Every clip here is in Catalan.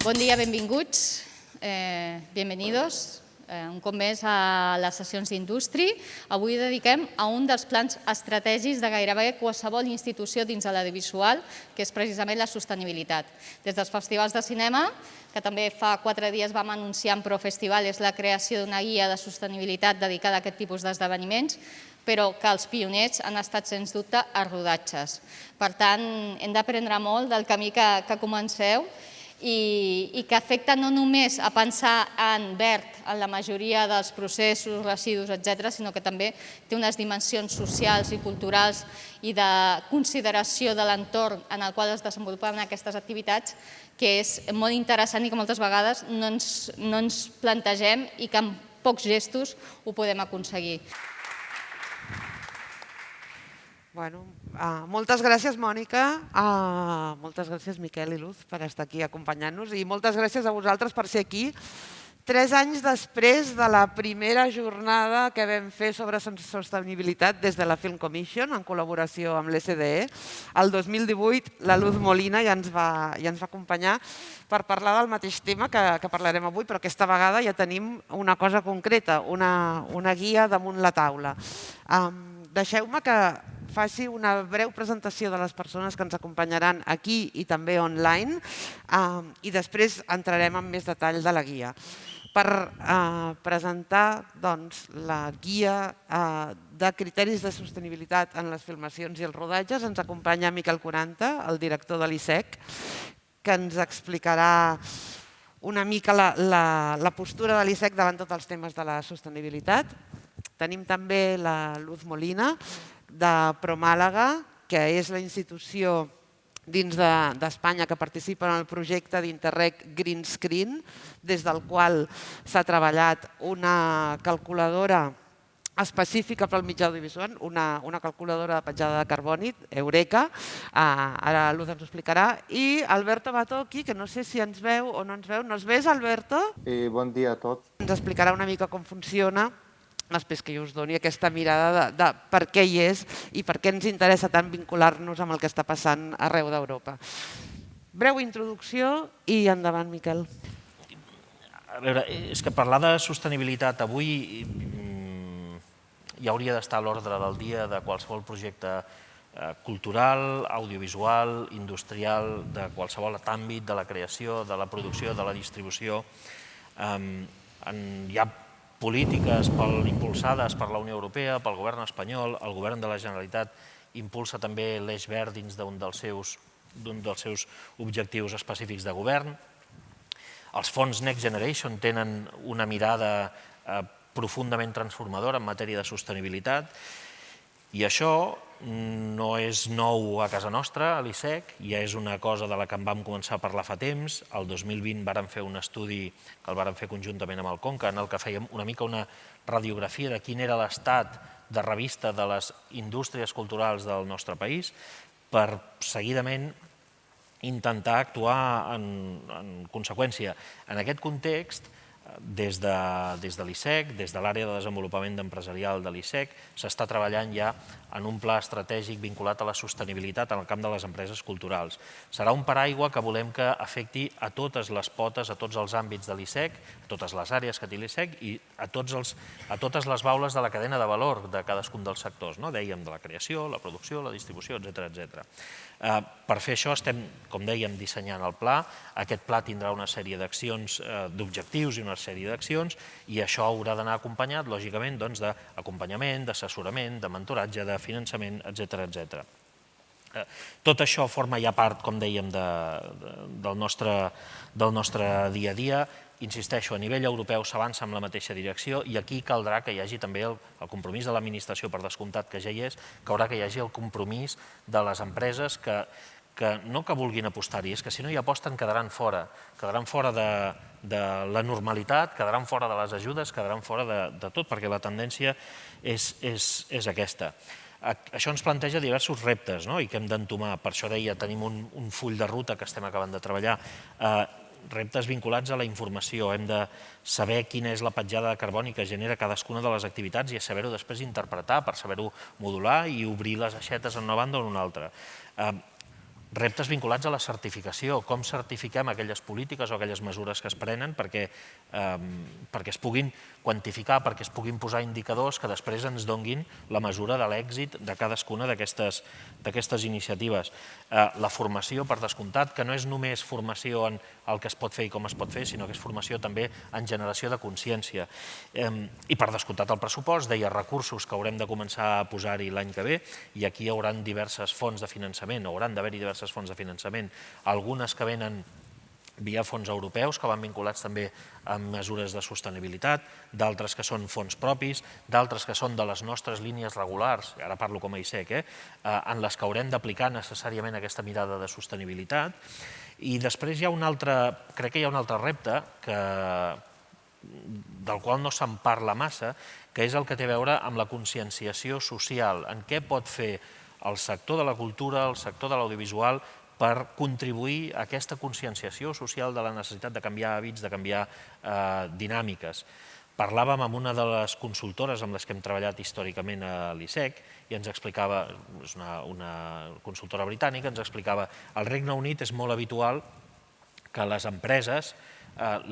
Bon dia, benvinguts, bienvenidos un cop més a les sessions d'Industri. Avui dediquem a un dels plans estratègics de gairebé qualsevol institució dins de l'audiovisual, que és precisament la sostenibilitat. Des dels festivals de cinema, que també fa 4 dies vam anunciar en ProFestival, és la creació d'una guia de sostenibilitat dedicada a aquest tipus d'esdeveniments, però que els pioners han estat, sens dubte, els rodatges. Per tant, hem d'aprendre molt del camí que comenceu i que afecta no només a pensar en verd en la majoria dels processos, residus, etc., sinó que també té unes dimensions socials i culturals i de consideració de l'entorn en el qual es desenvolupen aquestes activitats, que és molt interessant i que moltes vegades no ens plantegem i que amb pocs gestos ho podem aconseguir. Moltes gràcies, Mònica, moltes gràcies, Miquel i Luz, per estar aquí acompanyant-nos i moltes gràcies a vosaltres per ser aquí. 3 anys després de la primera jornada que vam fer sobre sostenibilitat des de la Film Commission, en col·laboració amb l'SDE, el 2018 la Luz Molina ja ens va acompanyar per parlar del mateix tema que parlarem avui, però aquesta vegada ja tenim una cosa concreta, una guia damunt la taula. Deixeu-me que faci una breu presentació de les persones que ens acompanyaran aquí i també online i després entrarem en més detall de la guia. Per presentar la guia de criteris de sostenibilitat en les filmacions i els rodatges ens acompanya Miquel Quaranta, el director de l'ISEC, que ens explicarà una mica la postura de l'ISEC davant tots els temes de la sostenibilitat. Tenim també la Luz Molina, de ProMàlaga, que és la institució dins d'Espanya que participa en el projecte d'Interreg Green Screen, des del qual s'ha treballat una calculadora específica per al mitjà audiovisual, una calculadora de petjada de carboni, Eureka, ara Luz ens ho explicarà, i Alberto Batocchi, que no sé si ens veu o no ens veu. Nos ves, Alberto? Bon dia a tots. Ens explicarà una mica com funciona, després que jo us doni aquesta mirada de per què hi és i per què ens interessa tant vincular-nos amb el que està passant arreu d'Europa. Breu introducció i endavant, Miquel. A veure, és que parlar de sostenibilitat avui ja hauria d'estar a l'ordre del dia de qualsevol projecte cultural, audiovisual, industrial, de qualsevol àmbit, de la creació, de la producció, de la distribució. Hi ha polítiques impulsades per la Unió Europea, pel govern espanyol. El govern de la Generalitat impulsa també l'eix verd dins d'un dels seus objectius específics de govern. Els fons Next Generation tenen una mirada profundament transformadora en matèria de sostenibilitat i això no és nou a casa nostra, a l'ISEC, ja és una cosa de la que en vam començar a parlar fa temps. El 2020 vàrem fer un estudi que el vàrem fer conjuntament amb el Conca, en el que fèiem una mica una radiografia de quin era l'estat de revista de les indústries culturals del nostre país per seguidament intentar actuar en conseqüència. En aquest context, des de l'ISEC, des de l'àrea de desenvolupament empresarial de l'ISEC, s'està treballant ja en un pla estratègic vinculat a la sostenibilitat en el camp de les empreses culturals. Serà un paraigua que volem que afecti a totes les potes, a tots els àmbits de l'ISEC, a totes les àrees que té l'ISEC i a totes les baules de la cadena de valor de cadascun dels sectors. Dèiem de la creació, la producció, la distribució, etc. Per fer això estem, com dèiem, dissenyant el pla. Aquest pla tindrà una sèrie d'accions, d'objectius i una sèrie d'accions i això haurà d'anar acompanyat, lògicament, d'acompanyament, d'assessorament, de mentoratge, de finançament, etc. Tot això forma ja part, com dèiem, del nostre dia a dia. Insisteixo, a nivell europeu s'avança en la mateixa direcció i aquí caldrà que hi hagi també el compromís de l'administració, per descomptat que ja hi és, que haurà que hi hagi el compromís de les empreses que no que vulguin apostar-hi, és que si no hi aposten quedaran fora de la normalitat, quedaran fora de les ajudes, quedaran fora de tot, perquè la tendència és aquesta. Això ens planteja diversos reptes i que hem d'entomar. Per això deia, tenim un full de ruta que estem acabant de treballar, reptes vinculats a la informació. Hem de saber quina és la petjada de carboni que genera cadascuna de les activitats i saber-ho després interpretar per saber-ho modular i obrir les aixetes en una banda o en una altra. Reptes vinculats a la certificació, com certifiquem aquelles polítiques o aquelles mesures que es prenen perquè es puguin quantificar, perquè es puguin posar indicadors que després ens donguin la mesura de l'èxit de cadascuna d'aquestes iniciatives. La formació, per descomptat, que no és només formació en el que es pot fer i com es pot fer, sinó que és formació també en generació de consciència. I per descomptat el pressupost, deia recursos que haurem de començar a posar-hi l'any que ve, i aquí hi haurà diverses fonts de finançament, hauran d'haver-hi diverses fonts de finançament, algunes que venen via fons europeus, que van vinculats també amb mesures de sostenibilitat, d'altres que són fons propis, d'altres que són de les nostres línies regulars, ara parlo com a ISEC, en les que haurem d'aplicar necessàriament aquesta mirada de sostenibilitat. I després hi ha un altre, crec que hi ha un altre repte del qual no se'n parla massa, que és el que té a veure amb la conscienciació social, en què pot fer el sector de la cultura, el sector de l'audiovisual, per contribuir a aquesta conscienciació social de la necessitat de canviar hàbits, de canviar dinàmiques. Parlàvem amb una de les consultores amb les que hem treballat històricament a l'ISEC i ens explicava, és una consultora britànica, ens explicava al Regne Unit és molt habitual que les empreses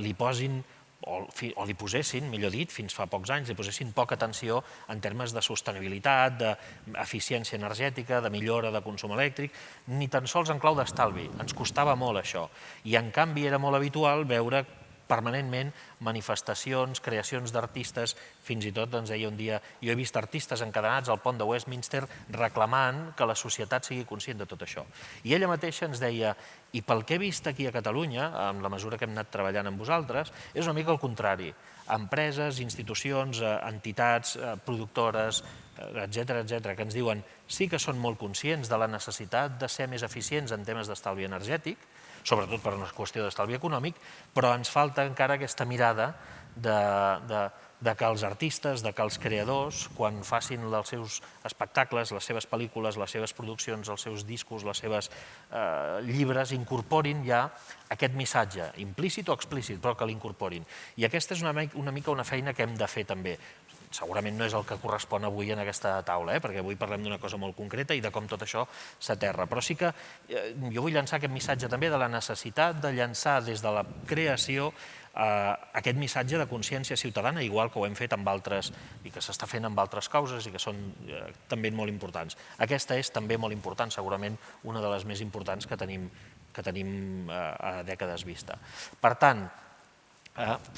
li posin o li posessin, millor dit, fins fa pocs anys, li posessin poca atenció en termes de sostenibilitat, d'eficiència energètica, de millora de consum elèctric, ni tan sols en clau d'estalvi. Ens costava molt això. I en canvi era molt habitual veure permanentment manifestacions, creacions d'artistes, fins i tot ens deia un dia, jo he vist artistes encadenats al pont de Westminster reclamant que la societat sigui conscient de tot això. I ella mateixa ens deia, i pel que he vist aquí a Catalunya, amb la mesura que hem anat treballant amb vosaltres, és una mica el contrari. Empreses, institucions, entitats, productores, etcètera, que ens diuen sí que són molt conscients de la necessitat de ser més eficients en temes d'estalvi energètic, sobretot per una qüestió d'estalvi econòmic, però ens falta encara aquesta mirada de que els artistes, de que els creadors, quan facin els seus espectacles, les seves pel·lícules, les seves produccions, els seus discos, les seves llibres, incorporin ja aquest missatge, implícit o explícit, però que l'incorporin. I aquesta és una mica una feina que hem de fer també. Segurament no és el que correspon avui en aquesta taula, perquè avui parlem d'una cosa molt concreta i de com tot això s'aterra. Però sí que jo vull llançar aquest missatge també de la necessitat de llançar des de la creació aquest missatge de consciència ciutadana, igual que ho hem fet amb altres i que s'està fent amb altres causes i que són també molt importants. Aquesta és també molt important, segurament una de les més importants que tenim a dècades vista. Per tant,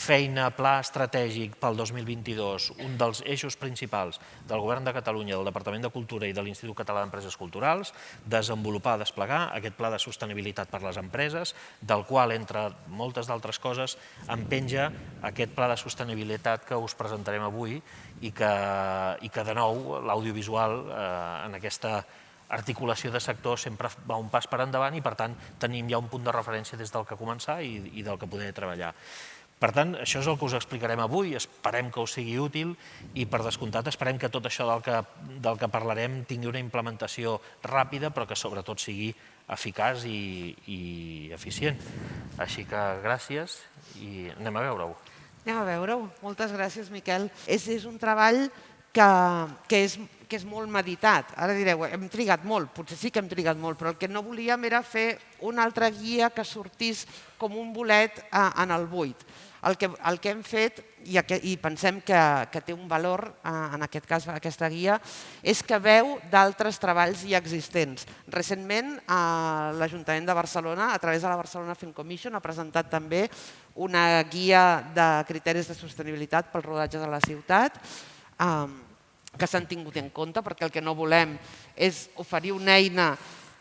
feina, pla estratègic pel 2022, un dels eixos principals del Govern de Catalunya, del Departament de Cultura i de l'Institut Català d'Empreses Culturals, desenvolupar, desplegar aquest pla de sostenibilitat per les empreses, del qual, entre moltes d'altres coses, en penja aquest pla de sostenibilitat que us presentarem avui i que de nou, l'audiovisual en aquesta articulació de sector sempre va un pas per endavant i, per tant, tenim ja un punt de referència des del que començar i del que poder treballar. Per tant, això és el que us explicarem avui, esperem que us sigui útil i, per descomptat, esperem que tot això del que parlarem tingui una implementació ràpida, però que sobretot sigui eficaç i eficient. Així que gràcies i anem a veure-ho. Anem a veure-ho. Moltes gràcies, Miquel. És un treball que és molt meditat. Ara direu, hem trigat molt, potser sí que hem trigat molt, però el que no volíem era fer una altra guia que sortís com un bolet en el buit. El que hem fet, i pensem que té un valor, en aquest cas aquesta guia, és que veu d'altres treballs ja existents. Recentment, l'Ajuntament de Barcelona, a través de la Barcelona Film Commission, ha presentat també una guia de criteris de sostenibilitat pel rodatge de la ciutat, que s'han tingut en compte, perquè el que no volem és oferir una eina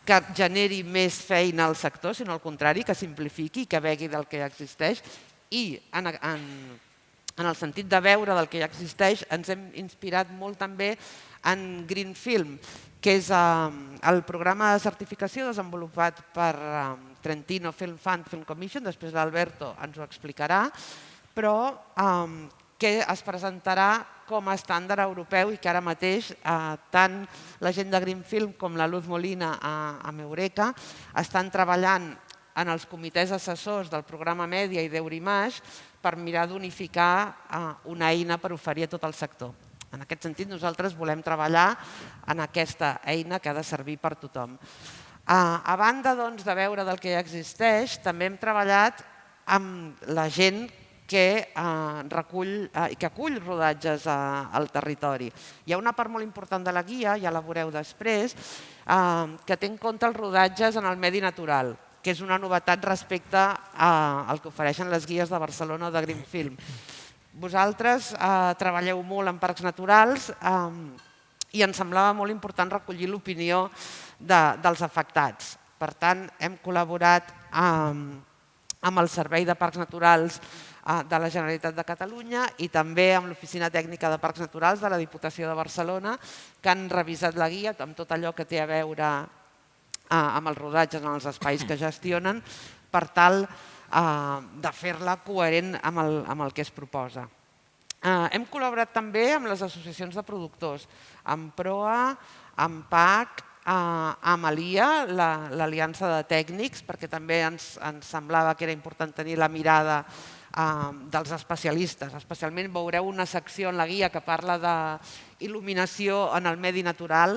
que generi més feina al sector, sinó al contrari, que simplifiqui i que begui del que ja existeix. I en el sentit de veure del que ja existeix, ens hem inspirat molt també en Green Film, que és el programa de certificació desenvolupat per Trentino Film Fund Film Commission, després l'Alberto ens ho explicarà, però que es presentarà com a estàndard europeu i que ara mateix tant la gent de Green Film com la Luz Molina amb Eureka estan treballant en els comitès assessors del programa Mèdia i d'Eurimage per mirar d'unificar una eina per oferir a tot el sector. En aquest sentit, nosaltres volem treballar en aquesta eina que ha de servir per tothom. A banda de veure del que ja existeix, també hem treballat amb la gent que acull rodatges al territori. Hi ha una part molt important de la guia, ja la veureu després, que té en compte els rodatges en el medi natural, que és una novetat respecte al que ofereixen les guies de Barcelona o de Greenfilm. Vosaltres treballeu molt en parcs naturals i ens semblava molt important recollir l'opinió dels afectats. Per tant, hem col·laborat amb el Servei de Parcs Naturals de la Generalitat de Catalunya i també amb l'Oficina Tècnica de Parcs Naturals de la Diputació de Barcelona, que han revisat la guia amb tot allò que té a veure amb els rodatges en els espais que gestionen, per tal de fer-la coherent amb el que es proposa. Hem col·laborat també amb les associacions de productors, amb PROA, amb PAC, amb ALIA, l'Aliança de Tècnics, perquè també ens semblava que era important tenir la mirada dels especialistes. Especialment veureu una secció en la guia que parla d'il·luminació en el medi natural.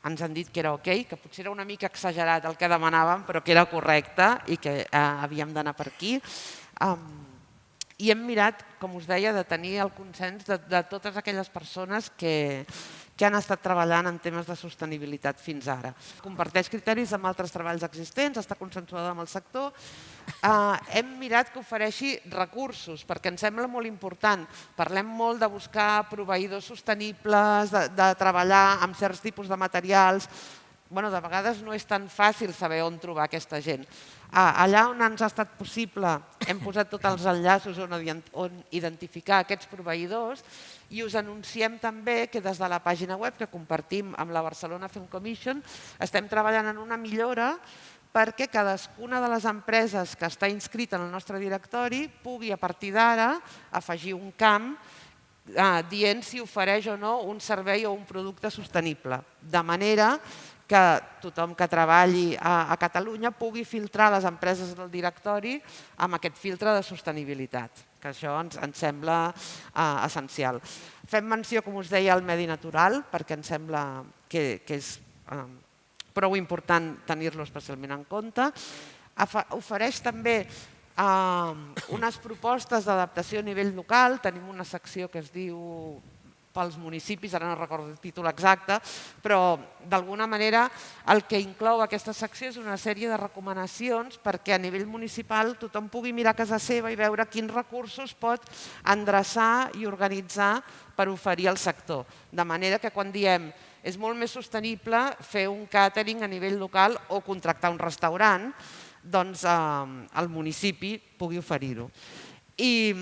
Ens han dit que era ok, que potser era una mica exagerat el que demanàvem, però que era correcte i que havíem d'anar per aquí. I hem mirat, com us deia, de tenir el consens de totes aquelles persones que han estat treballant en temes de sostenibilitat fins ara. Comparteix criteris amb altres treballs existents, està consensuada amb el sector. Hem mirat que ofereixi recursos, perquè ens sembla molt important. Parlem molt de buscar proveïdors sostenibles, de treballar amb certs tipus de materials. De vegades no és tan fàcil saber on trobar aquesta gent. Allà on ens ha estat possible hem posat tots els enllaços on identificar aquests proveïdors i us anunciem també que des de la pàgina web que compartim amb la Barcelona Film Commission estem treballant en una millora perquè cadascuna de les empreses que està inscrita en el nostre directori pugui a partir d'ara afegir un camp dient si ofereix o no un servei o un producte sostenible, de manera que tothom que treballi a Catalunya pugui filtrar les empreses del directori amb aquest filtre de sostenibilitat, que això ens sembla essencial. Fem menció, com us deia, al medi natural, perquè ens sembla que és prou important tenir-lo especialment en compte. Ofereix també unes propostes d'adaptació a nivell local. Tenim una secció que es diu pels municipis, ara no recordo el títol exacte, però d'alguna manera el que inclou aquesta secció és una sèrie de recomanacions perquè a nivell municipal tothom pugui mirar a casa seva i veure quins recursos pot endreçar i organitzar per oferir al sector. De manera que quan diem és molt més sostenible fer un càtering a nivell local o contractar un restaurant, doncs el municipi pugui oferir-ho. I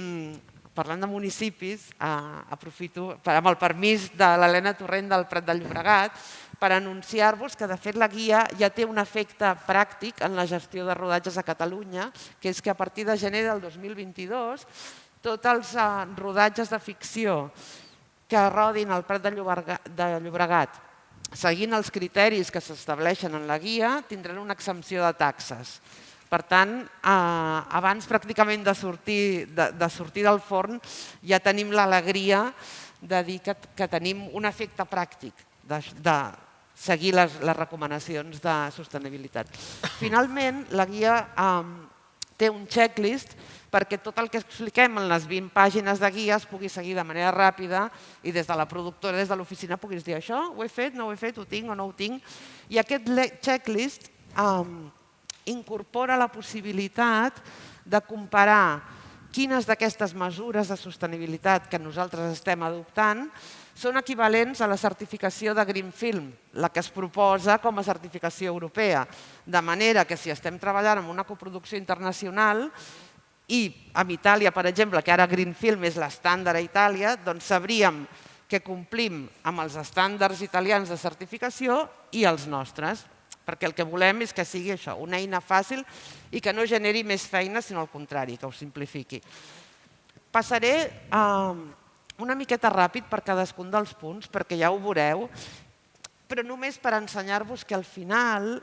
parlant de municipis, aprofito amb el permís de l'Helena Torrent del Prat de Llobregat per anunciar-vos que de fet la guia ja té un efecte pràctic en la gestió de rodatges a Catalunya, que és que a partir de gener del 2022 tots els rodatges de ficció que rodin al Prat de Llobregat seguint els criteris que s'estableixen en la guia tindran una exempció de taxes. Per tant, abans pràcticament de sortir del forn ja tenim l'alegria de dir que tenim un efecte pràctic de seguir les recomanacions de sostenibilitat. Finalment, la guia té un checklist perquè tot el que expliquem en les 20 pàgines de guia es pugui seguir de manera ràpida i des de la productora, des de l'oficina, puguis dir això, ho he fet, no ho he fet, ho tinc o no ho tinc. I aquest checklist incorpora la possibilitat de comparar quines d'aquestes mesures de sostenibilitat que nosaltres estem adoptant són equivalents a la certificació de Greenfilm, la que es proposa com a certificació europea. De manera que si estem treballant en una coproducció internacional i amb Itàlia, per exemple, que ara Greenfilm és l'estàndard a Itàlia, doncs sabríem que complim amb els estàndards italians de certificació i els nostres, perquè el que volem és que sigui això, una eina fàcil i que no generi més feina, sinó al contrari, que ho simplifiqui. Passaré una miqueta ràpid per cadascun dels punts, perquè ja ho veureu, però només per ensenyar-vos que al final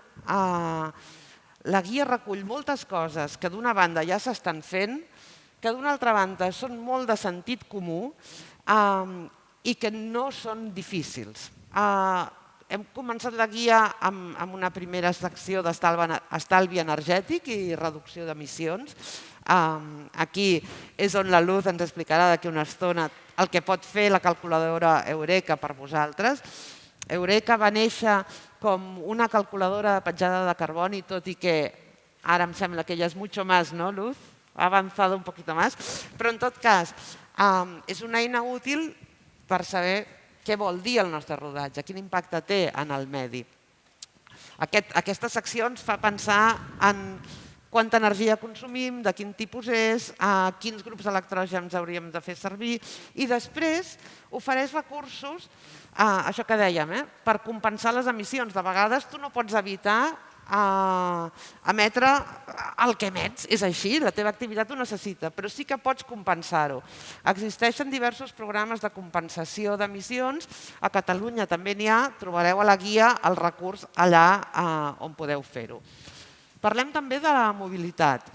la guia recull moltes coses que d'una banda ja s'estan fent, que d'una altra banda són molt de sentit comú i que no són difícils. hem començat la guia amb una primera secció d'estalvi energètic i reducció d'emissions. Aquí és on la Luz ens explicarà d'aquí una estona el que pot fer la calculadora Eureka per vosaltres. Eureka va néixer com una calculadora de petjada de carboni, tot i que ara em sembla que ja és mucho más, ¿no, Luz? Ha avançado un poquito más. Però en tot cas, és una eina útil per saber què vol dir el nostre rodatge, quin impacte té en el medi. Aquesta secció ens fa pensar en quanta energia consumim, de quin tipus és, quins grups electrògens hauríem de fer servir i després ofereix recursos, això que dèiem, per compensar les emissions. De vegades tu no pots evitar emetre el que emets, és així, la teva activitat ho necessita, però sí que pots compensar-ho. Existeixen diversos programes de compensació d'emissions, a Catalunya també n'hi ha, trobareu a la guia el recurs allà on podeu fer-ho. Parlem també de la mobilitat,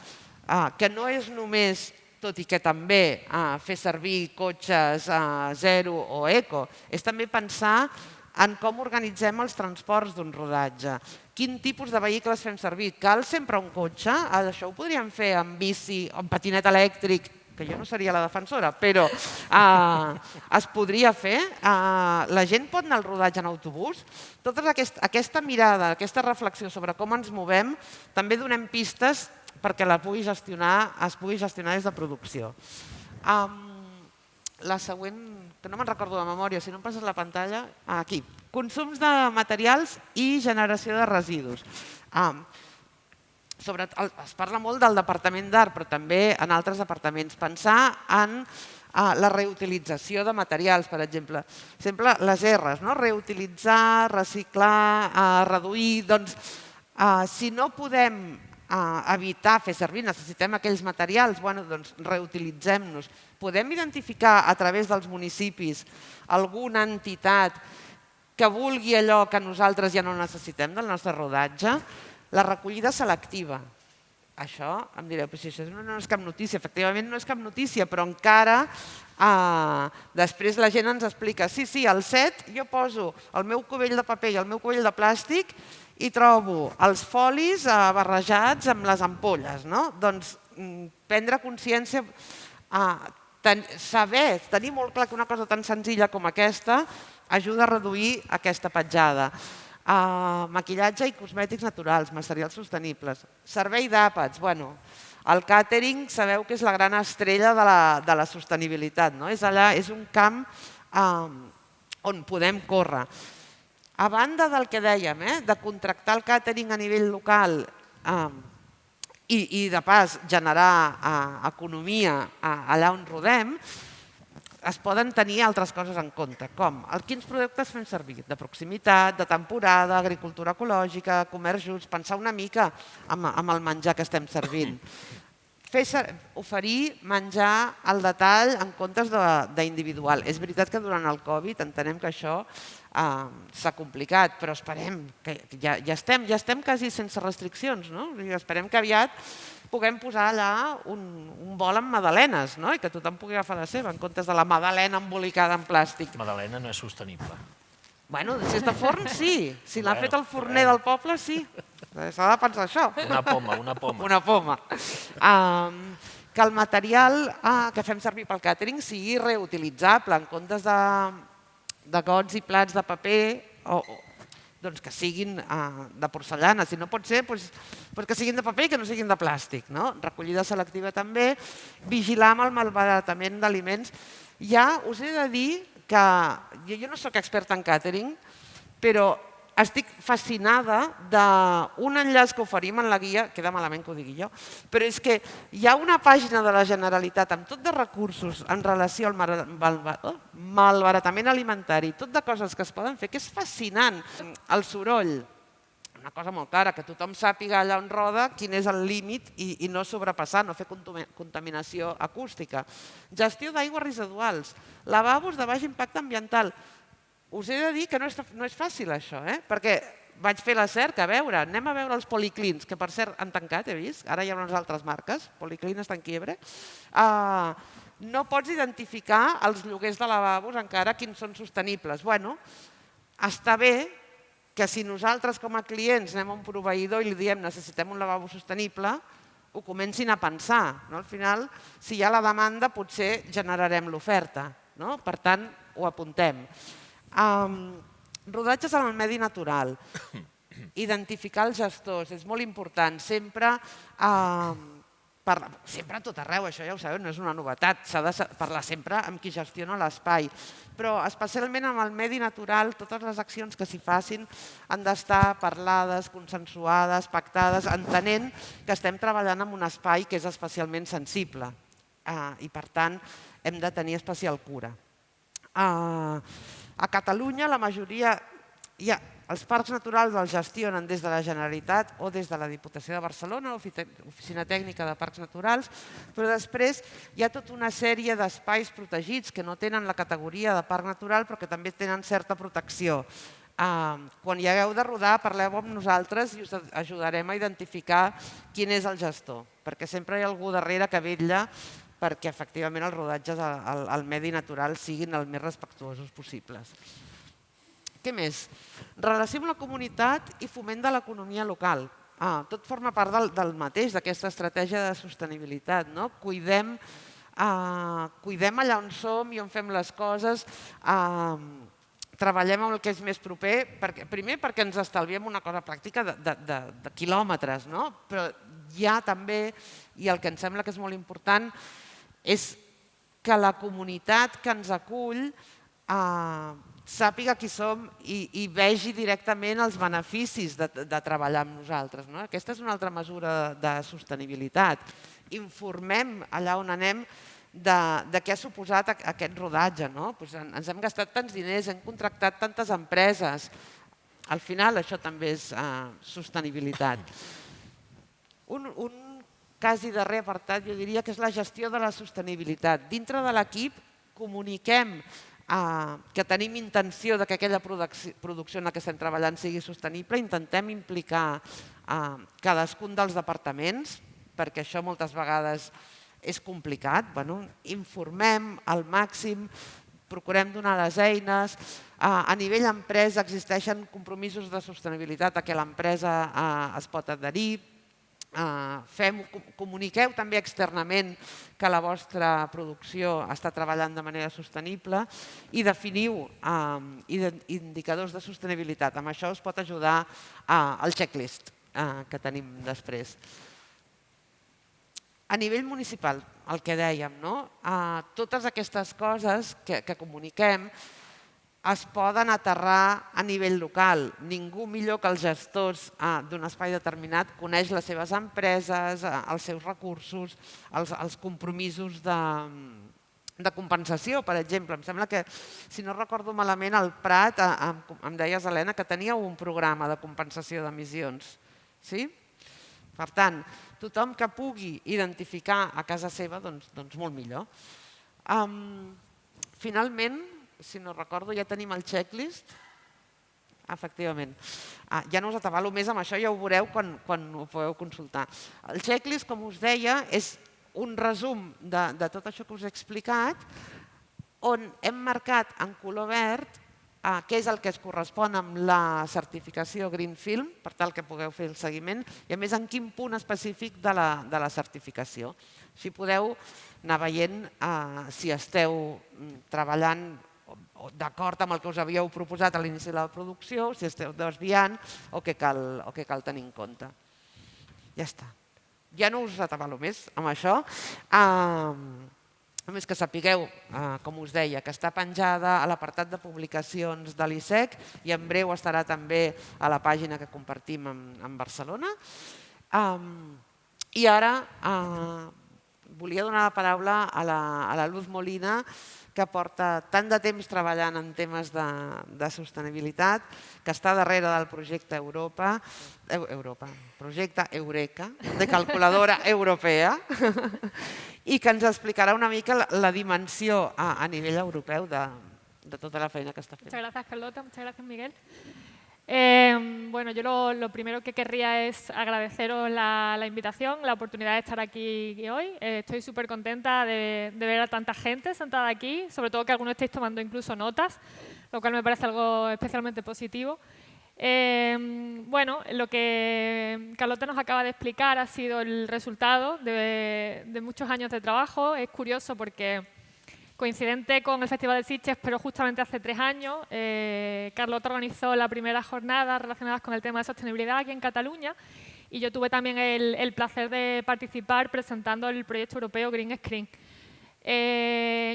que no és només, tot i que també fer servir cotxes zero o eco, és també pensar en com organitzem els transports d'un rodatge. Quin tipus de vehicles fem servir? Cal sempre un cotxe? Això ho podríem fer amb bici, amb patinet elèctric, que jo no seria la defensora, però es podria fer. La gent pot anar al rodatge en autobús? Tota aquesta mirada, aquesta reflexió sobre com ens movem, també donem pistes perquè es pugui gestionar des de producció. La següent, que no me'n recordo de memòria, si no em passes la pantalla, aquí. Consums de materials i generació de residus. Es parla molt del departament d'art, però també en altres departaments. Pensar en la reutilització de materials, per exemple. Sempre les R's, reutilitzar, reciclar, reduir. Doncs, si no podem evitar fer servir, necessitem aquells materials, doncs reutilitzem-nos. Podem identificar a través dels municipis alguna entitat que vulgui allò que nosaltres ja no necessitem del nostre rodatge? La recollida selectiva. Això, em direu, però si això no és cap notícia, efectivament no és cap notícia, però encara després la gent ens explica, sí, al set jo poso el meu cubell de paper i el meu cubell de plàstic i trobo els folis barrejats amb les ampolles. Doncs prendre consciència, saber, tenir molt clar que una cosa tan senzilla com aquesta ajuda a reduir aquesta petjada. Maquillatge i cosmètics naturals, materials sostenibles. Servei d'àpats. El càtering sabeu que és la gran estrella de la sostenibilitat. És un camp on podem córrer. A banda del que dèiem, de contractar el càtering a nivell local i de pas generar economia allà on rodem, es poden tenir altres coses en compte, com quins productes fem servir, de proximitat, de temporada, agricultura ecològica, comerç just, pensar una mica amb el menjar que estem servint. Oferir menjar al detall en comptes d'individual. És veritat que durant el Covid entenem que això s'ha complicat, però esperem que ja estem quasi sense restriccions, no? Esperem que aviat puguem posar allà un bol amb magdalenes i que tothom pugui agafar la seva en comptes de la magdalena embolicada en plàstic. Magdalena no és sostenible. Bueno, si és de forn, sí. Si l'ha fet el forner del poble, sí. S'ha de pensar això. Una poma. Una poma. Que el material que fem servir pel càtering sigui reutilitzable en comptes de gots i plats de paper que siguin de porcellana. Si no pot ser, que siguin de paper i que no siguin de plàstic. Recollida selectiva també. Vigilar amb el malbaratament d'aliments. Ja us he de dir que jo no soc experta en càtering, però estic fascinada d'un enllaç que oferim en la guia, queda malament que ho digui jo, però és que hi ha una pàgina de la Generalitat amb tot de recursos en relació al malbaratament alimentari, tot de coses que es poden fer, que és fascinant. El soroll, una cosa molt clara, que tothom sàpiga allà on roda quin és el límit i no sobrepassar, no fer contaminació acústica. Gestió d'aigües residuals, lavabos de baix impacte ambiental. Us he de dir que no és fàcil això, perquè vaig fer la cerca, anem a veure els policlins, que per cert han tancat, he vist, ara hi ha unes altres marques, Policlin està en quiebre. No pots identificar els lloguers de lavabos encara quins són sostenibles. Bé, està bé que si nosaltres com a clients anem a un proveïdor i li diem necessitem un lavabo sostenible, ho comencin a pensar. Al final, si hi ha la demanda, potser generarem l'oferta. Per tant, ho apuntem. Rodatges en el medi natural. Identificar els gestors. És molt important. Sempre a tot arreu, això ja ho sabeu, no és una novetat. S'ha de parlar sempre amb qui gestiona l'espai. Però especialment amb el medi natural, totes les accions que s'hi facin han d'estar parlades, consensuades, pactades, entenent que estem treballant en un espai que és especialment sensible i, per tant, hem de tenir especial cura. A Catalunya, la majoria... Els parcs naturals els gestionen des de la Generalitat o des de la Diputació de Barcelona, l'Oficina Tècnica de Parcs Naturals, però després hi ha tota una sèrie d'espais protegits que no tenen la categoria de parc natural però que també tenen certa protecció. Quan hi hagueu de rodar, parleu amb nosaltres i us ajudarem a identificar quin és el gestor, perquè sempre hi ha algú darrere que vetlla perquè efectivament els rodatges al medi natural siguin el més respectuosos possibles. Què més? Relació amb la comunitat i foment de l'economia local. Tot forma part del mateix, d'aquesta estratègia de sostenibilitat. Cuidem allà on som i on fem les coses, treballem amb el que és més proper, primer perquè ens estalviem una cosa pràctica de quilòmetres, però hi ha també, i el que ens sembla que és molt important, és que la comunitat que ens acull sàpiga qui som i vegi directament els beneficis de treballar amb nosaltres. Aquesta és una altra mesura de sostenibilitat. Informem allà on anem de què ha suposat aquest rodatge. Ens hem gastat tants diners, hem contractat tantes empreses. Al final això també és sostenibilitat. Un quasi darrer apartat, jo diria que és la gestió de la sostenibilitat. Dintre de l'equip comuniquem que tenim intenció que aquella producció en la que estem treballant sigui sostenible, intentem implicar cadascun dels departaments, perquè això moltes vegades és complicat. Informem al màxim, procurem donar les eines. A nivell empresa existeixen compromisos de sostenibilitat a què l'empresa es pot adherir. Comuniqueu també externament que la vostra producció està treballant de manera sostenible i definiu indicadors de sostenibilitat. Amb això us pot ajudar el checklist que tenim després. A nivell municipal, el que dèiem, totes aquestes coses que comuniquem es poden aterrar a nivell local. Ningú millor que els gestors d'un espai determinat coneix les seves empreses, els seus recursos, els compromisos de compensació, per exemple. Em sembla que, si no recordo malament, al Prat, em deies, Helena, que teníeu un programa de compensació d'emissions. Sí? Per tant, tothom que pugui identificar a casa seva, doncs molt millor. Finalment, si no recordo, ja tenim el checklist. Efectivament. Ja no us atabalo més amb això, ja ho veureu quan ho podeu consultar. El checklist, com us deia, és un resum de tot això que us he explicat, on hem marcat en color verd què és el que es correspon amb la certificació Green Film, per tal que pugueu fer el seguiment, i a més en quin punt específic de la certificació. Així podeu anar veient si esteu treballant d'acord amb el que us havíeu proposat a l'inici de la producció, si esteu desviant o què cal tenir en compte. Ja està. Ja no us atabalo més amb això. A més que sapigueu, com us deia, que està penjada a l'apartat de publicacions de l'ISEC i en breu estarà també a la pàgina que compartim amb Barcelona. I ara volia donar la paraula a la Luz Molina, que porta tant de temps treballant en temes de sostenibilitat, que està darrere del projecte projecte Eureka, de calculadora europea, i que ens explicarà una mica la dimensió a nivell europeu de tota la feina que està fent. Muchas gracias, Carlota. Muchas gracias, Miguel. Bueno, yo lo primero que querría es agradeceros la invitación, la oportunidad de estar aquí hoy. Estoy súper contenta de ver a tanta gente sentada aquí, sobre todo que algunos estéis tomando incluso notas, lo cual me parece algo especialmente positivo. Bueno, lo que Carlota nos acaba de explicar ha sido el resultado de muchos años de trabajo. Es curioso porque, coincidente con el Festival de Sitges, pero justamente hace 3 años, Carlota organizó la primera jornada relacionada con el tema de sostenibilidad aquí en Cataluña y yo tuve también el placer de participar presentando el proyecto europeo Green Screen.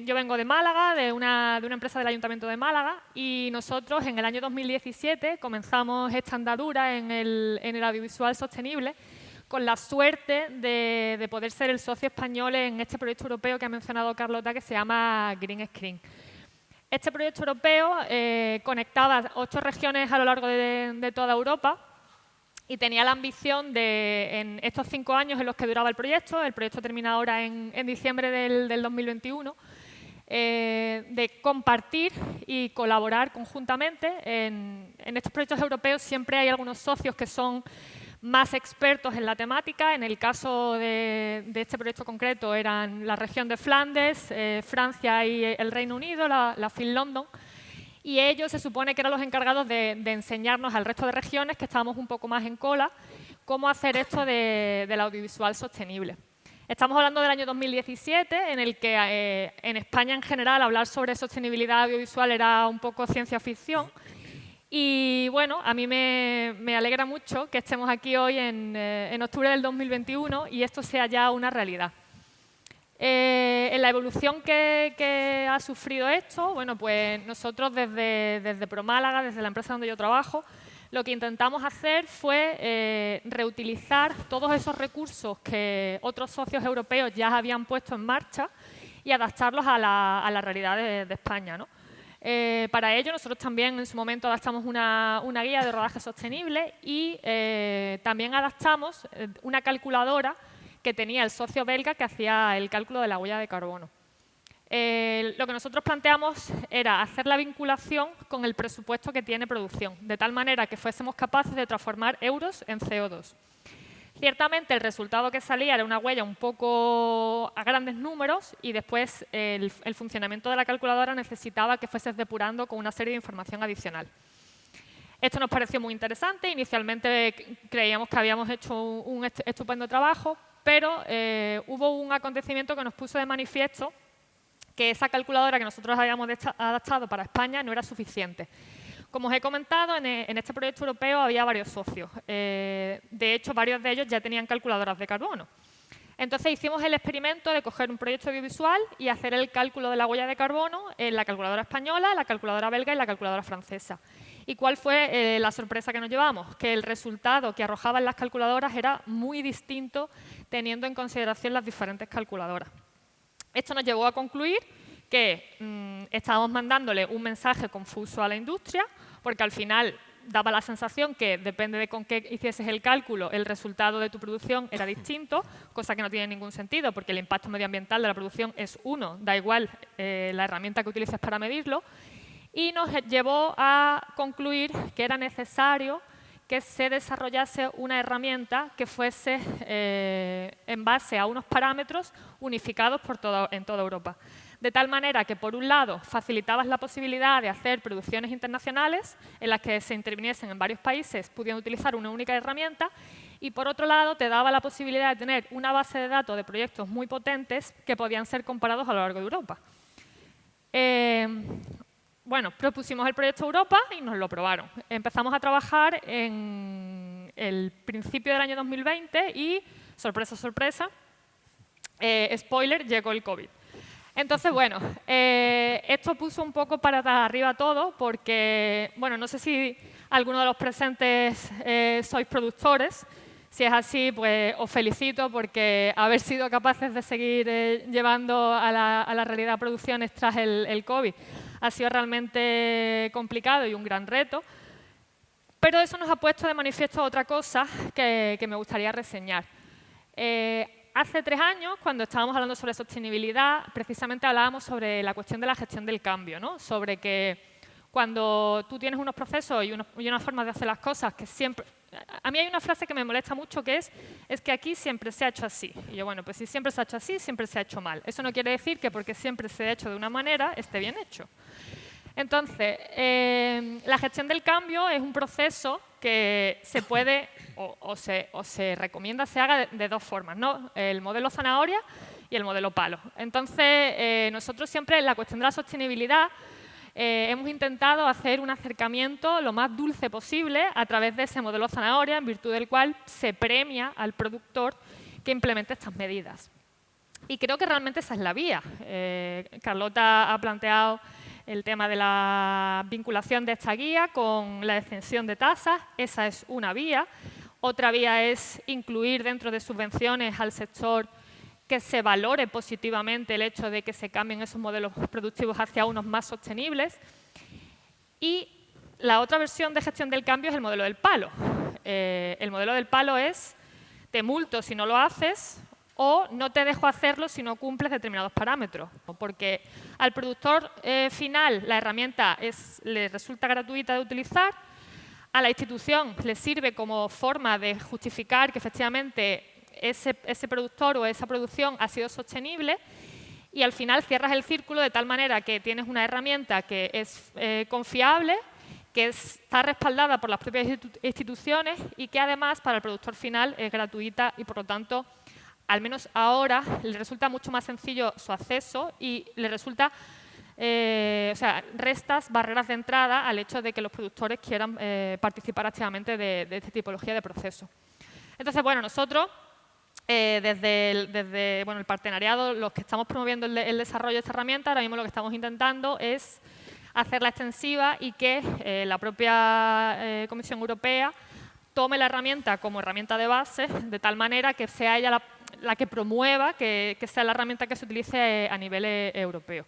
Yo vengo de Málaga, de una empresa del Ayuntamiento de Málaga, y nosotros en el año 2017 comenzamos esta andadura en el audiovisual sostenible con la suerte de poder ser el socio español en este proyecto europeo que ha mencionado Carlota, que se llama Green Screen. Este proyecto europeo conectaba 8 regiones a lo largo de toda Europa y tenía la ambición de, en estos 5 años en los que duraba el proyecto termina ahora en diciembre del 2021, de compartir y colaborar conjuntamente. En estos proyectos europeos siempre hay algunos socios que son más expertos en la temática. En el caso de este proyecto concreto eran la región de Flandes, Francia y el Reino Unido, la Phil London. Y ellos se supone que eran los encargados de enseñarnos al resto de regiones, que estábamos un poco más en cola, cómo hacer esto del audiovisual sostenible. Estamos hablando del año 2017, en el que en España en general hablar sobre sostenibilidad audiovisual era un poco ciencia ficción. Y bueno, a mí me alegra mucho que estemos aquí hoy en octubre del 2021 y esto sea ya una realidad. En la evolución que ha sufrido esto, bueno, pues nosotros desde ProMálaga, desde la empresa donde yo trabajo, lo que intentamos hacer fue reutilizar todos esos recursos que otros socios europeos ya habían puesto en marcha y adaptarlos a la realidad de España, ¿no? Para ello, nosotros también en su momento adaptamos una guía de rodaje sostenible y también adaptamos una calculadora que tenía el socio belga que hacía el cálculo de la huella de carbono. Lo que nosotros planteamos era hacer la vinculación con el presupuesto que tiene producción, de tal manera que fuésemos capaces de transformar euros en CO2. Ciertamente el resultado que salía era una huella un poco a grandes números y después el funcionamiento de la calculadora necesitaba que fueses depurando con una serie de información adicional. Esto nos pareció muy interesante. Inicialmente creíamos que habíamos hecho un estupendo trabajo, pero hubo un acontecimiento que nos puso de manifiesto que esa calculadora que nosotros habíamos adaptado para España no era suficiente. Como os he comentado, en este proyecto europeo había varios socios. De hecho, varios de ellos ya tenían calculadoras de carbono. Entonces hicimos el experimento de coger un proyecto audiovisual y hacer el cálculo de la huella de carbono en la calculadora española, la calculadora belga y la calculadora francesa. ¿Y cuál fue la sorpresa que nos llevamos? Que el resultado que arrojaban las calculadoras era muy distinto teniendo en consideración las diferentes calculadoras. Esto nos llevó a concluir que estábamos mandándole un mensaje confuso a la industria, porque al final daba la sensación que depende de con qué hicieses el cálculo, el resultado de tu producción era distinto, cosa que no tiene ningún sentido, porque el impacto medioambiental de la producción es uno, da igual la herramienta que utilices para medirlo, y nos llevó a concluir que era necesario que se desarrollase una herramienta que fuese en base a unos parámetros unificados en toda Europa. De tal manera que, por un lado, facilitabas la posibilidad de hacer producciones internacionales en las que se interviniesen en varios países, pudiendo utilizar una única herramienta, y por otro lado, te daba la posibilidad de tener una base de datos de proyectos muy potentes que podían ser comparados a lo largo de Europa. Bueno, propusimos el proyecto Europa y nos lo aprobaron. Empezamos a trabajar en el principio del año 2020 y, sorpresa, sorpresa, spoiler, llegó el COVID. Entonces, bueno, esto puso un poco para arriba todo porque, bueno, no sé si alguno de los presentes sois productores. Si es así, pues os felicito porque haber sido capaces de seguir llevando a la realidad producciones tras el COVID ha sido realmente complicado y un gran reto. Pero eso nos ha puesto de manifiesto otra cosa que me gustaría reseñar. Hace 3 años, cuando estábamos hablando sobre sostenibilidad, precisamente hablábamos sobre la cuestión de la gestión del cambio, ¿no? Sobre que cuando tú tienes unos procesos y una forma de hacer las cosas que siempre... A mí hay una frase que me molesta mucho que es que aquí siempre se ha hecho así. Y yo, bueno, pues si siempre se ha hecho así, siempre se ha hecho mal. Eso no quiere decir que porque siempre se ha hecho de una manera esté bien hecho. Entonces, la gestión del cambio es un proceso que se puede o se recomienda se haga de dos formas, ¿no? El modelo zanahoria y el modelo palo. Entonces, nosotros siempre en la cuestión de la sostenibilidad hemos intentado hacer un acercamiento lo más dulce posible a través de ese modelo zanahoria, en virtud del cual se premia al productor que implemente estas medidas. Y creo que realmente esa es la vía. Carlota ha planteado el tema de la vinculación de esta guía con la exención de tasas. Esa es una vía. Otra vía es incluir dentro de subvenciones al sector que se valore positivamente el hecho de que se cambien esos modelos productivos hacia unos más sostenibles. Y la otra versión de gestión del cambio es el modelo del palo. El modelo del palo es te multo si no lo haces o no te dejo hacerlo si no cumples determinados parámetros. Porque al productor final la herramienta le resulta gratuita de utilizar, a la institución le sirve como forma de justificar que efectivamente ese productor o esa producción ha sido sostenible y al final cierras el círculo de tal manera que tienes una herramienta que es confiable, que está respaldada por las propias instituciones y que además para el productor final es gratuita y por lo tanto, al menos ahora, le resulta mucho más sencillo su acceso y le resulta, restas barreras de entrada al hecho de que los productores quieran participar activamente de esta tipología de proceso. Entonces, bueno, nosotros desde el partenariado, los que estamos promoviendo el desarrollo de esta herramienta, ahora mismo lo que estamos intentando es hacerla extensiva y que la propia Comisión Europea tome la herramienta como herramienta de base, de tal manera que sea ella la que promueva, que sea la herramienta que se utilice a nivel europeo.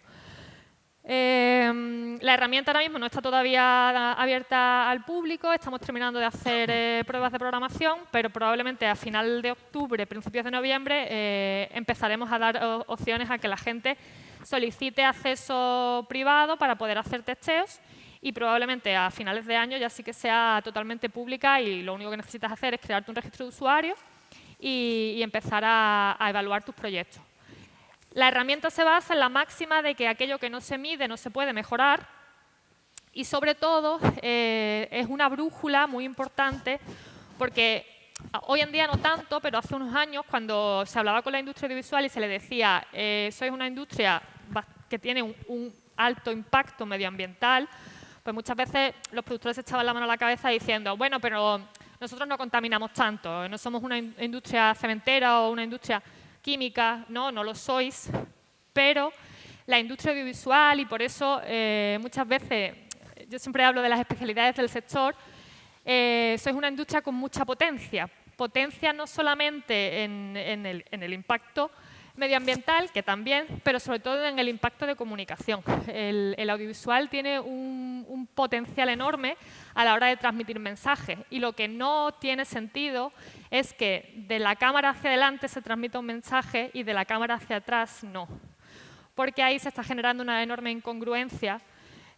La herramienta ahora mismo no está todavía abierta al público, estamos terminando de hacer pruebas de programación, pero probablemente a final de octubre, principios de noviembre, empezaremos a dar opciones a que la gente solicite acceso privado para poder hacer testeos y probablemente a finales de año ya sí que sea totalmente pública y lo único que necesitas hacer es crearte un registro de usuario y empezar a evaluar tus proyectos. La herramienta se basa en la máxima de que aquello que no se mide no se puede mejorar y, sobre todo, es una brújula muy importante porque hoy en día no tanto, pero hace unos años cuando se hablaba con la industria audiovisual y se le decía sois una industria que tiene un alto impacto medioambiental, pues muchas veces los productores se echaban la mano a la cabeza diciendo bueno, pero nosotros no contaminamos tanto, no somos una industria cementera o una industria química, no lo sois, pero la industria audiovisual, y por eso muchas veces, yo siempre hablo de las especialidades del sector, sois una industria con mucha potencia. Potencia no solamente en el impacto medioambiental, que también, pero sobre todo en el impacto de comunicación. El audiovisual tiene un potencial enorme a la hora de transmitir mensajes y lo que no tiene sentido es que de la cámara hacia adelante se transmita un mensaje y de la cámara hacia atrás no. Porque ahí se está generando una enorme incongruencia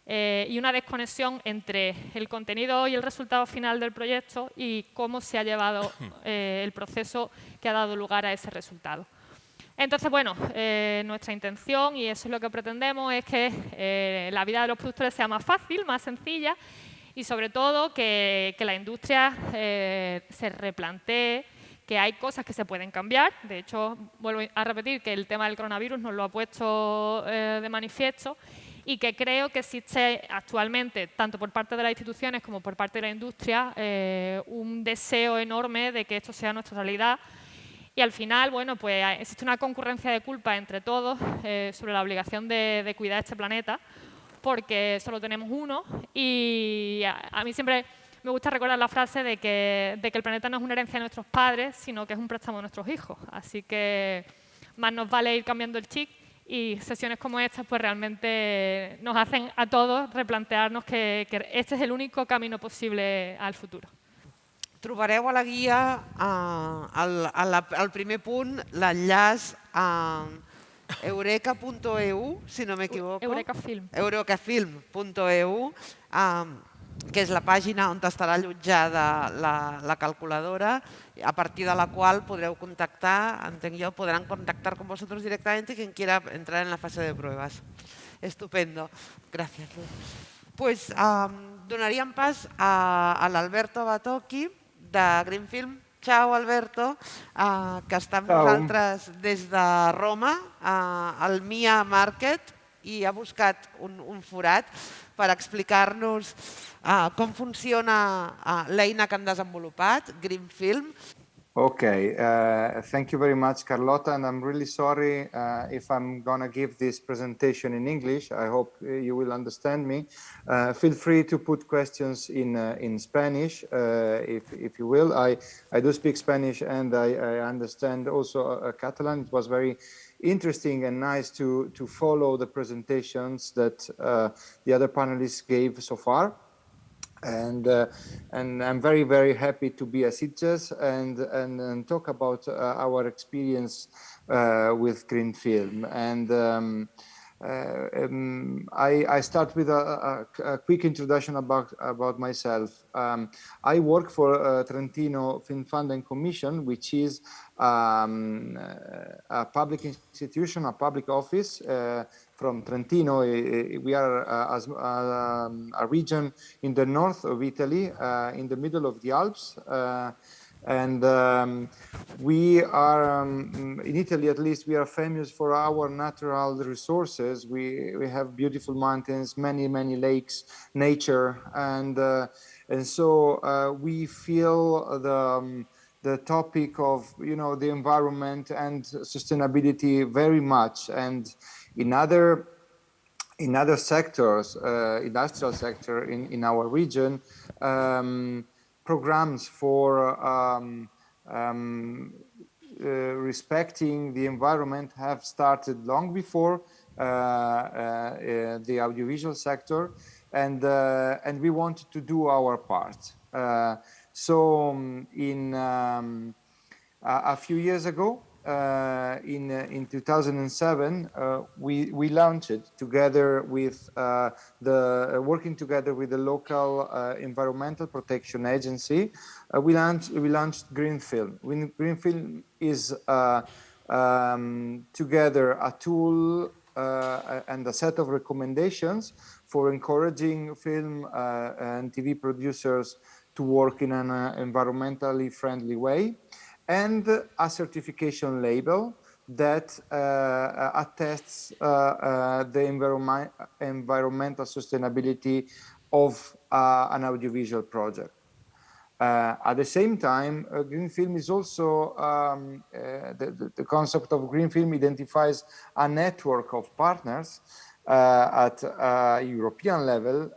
y una desconexión entre el contenido y el resultado final del proyecto y cómo se ha llevado el proceso que ha dado lugar a ese resultado. Entonces, bueno, nuestra intención, y eso es lo que pretendemos, es que la vida de los productores sea más fácil, más sencilla y, sobre todo, que la industria se replantee que hay cosas que se pueden cambiar. De hecho, vuelvo a repetir que el tema del coronavirus nos lo ha puesto de manifiesto y que creo que existe actualmente, tanto por parte de las instituciones como por parte de la industria, un deseo enorme de que esto sea nuestra realidad. Y al final, bueno, pues existe una concurrencia de culpa entre todos sobre la obligación de cuidar este planeta, porque solo tenemos uno. Y a mí siempre me gusta recordar la frase de que el planeta no es una herencia de nuestros padres, sino que es un préstamo de nuestros hijos. Así que más nos vale ir cambiando el chip y sesiones como estas pues realmente nos hacen a todos replantearnos que este es el único camino posible al futuro. Trobareu a la guia, al primer punt, l'enllaç a eureka.eu, si no m'equivoco. Eurekafilm. Eurekafilm.eu, que és la pàgina on estarà allotjada la calculadora, a partir de la qual podreu contactar, entenc jo, podran contactar con vosotros directamente quien quiera entrar en la fase de pruebas. Estupendo. Gràcies, Luz. Pues, donaríem pas a l'Alberto Batocchi, de Greenfilm. Ciao, Alberto, que està amb nosaltres des de Roma, al Mia Market, i ha buscat un forat per explicar-nos com funciona l'eina que han desenvolupat, Greenfilm. Okay, thank you very much, Carlota, and I'm really sorry if I'm going to give this presentation in English. I hope you will understand me. Feel free to put questions in Spanish, if you will. I do speak Spanish, and I understand also Catalan. It was very interesting and nice to follow the presentations that the other panelists gave so far. And I'm very, very happy to be at Sitges and talk about our experience with Greenfilm. And I start with a quick introduction about myself. I work for Trentino Film Fund and Commission, which is a public institution, a public office from Trentino. We are a region in the north of Italy, in the middle of the Alps. And we are, in Italy at least, we are famous for our natural resources. We have beautiful mountains, many lakes, nature, and so we feel the topic of the environment and sustainability very much. And in other sectors, industrial sector in our region, programs for respecting the environment have started long before the audiovisual sector, and we wanted to do our part. So in a few years ago, in 2007, we launched it together with working together with the local environmental protection agency. We launched Greenfilm. Greenfilm is together a tool and a set of recommendations for encouraging film and TV producers to work in an environmentally friendly way, and a certification label that attests the environmental sustainability of an audiovisual project. At the same time, Greenfilm is also, the concept of Greenfilm identifies a network of partners at a European level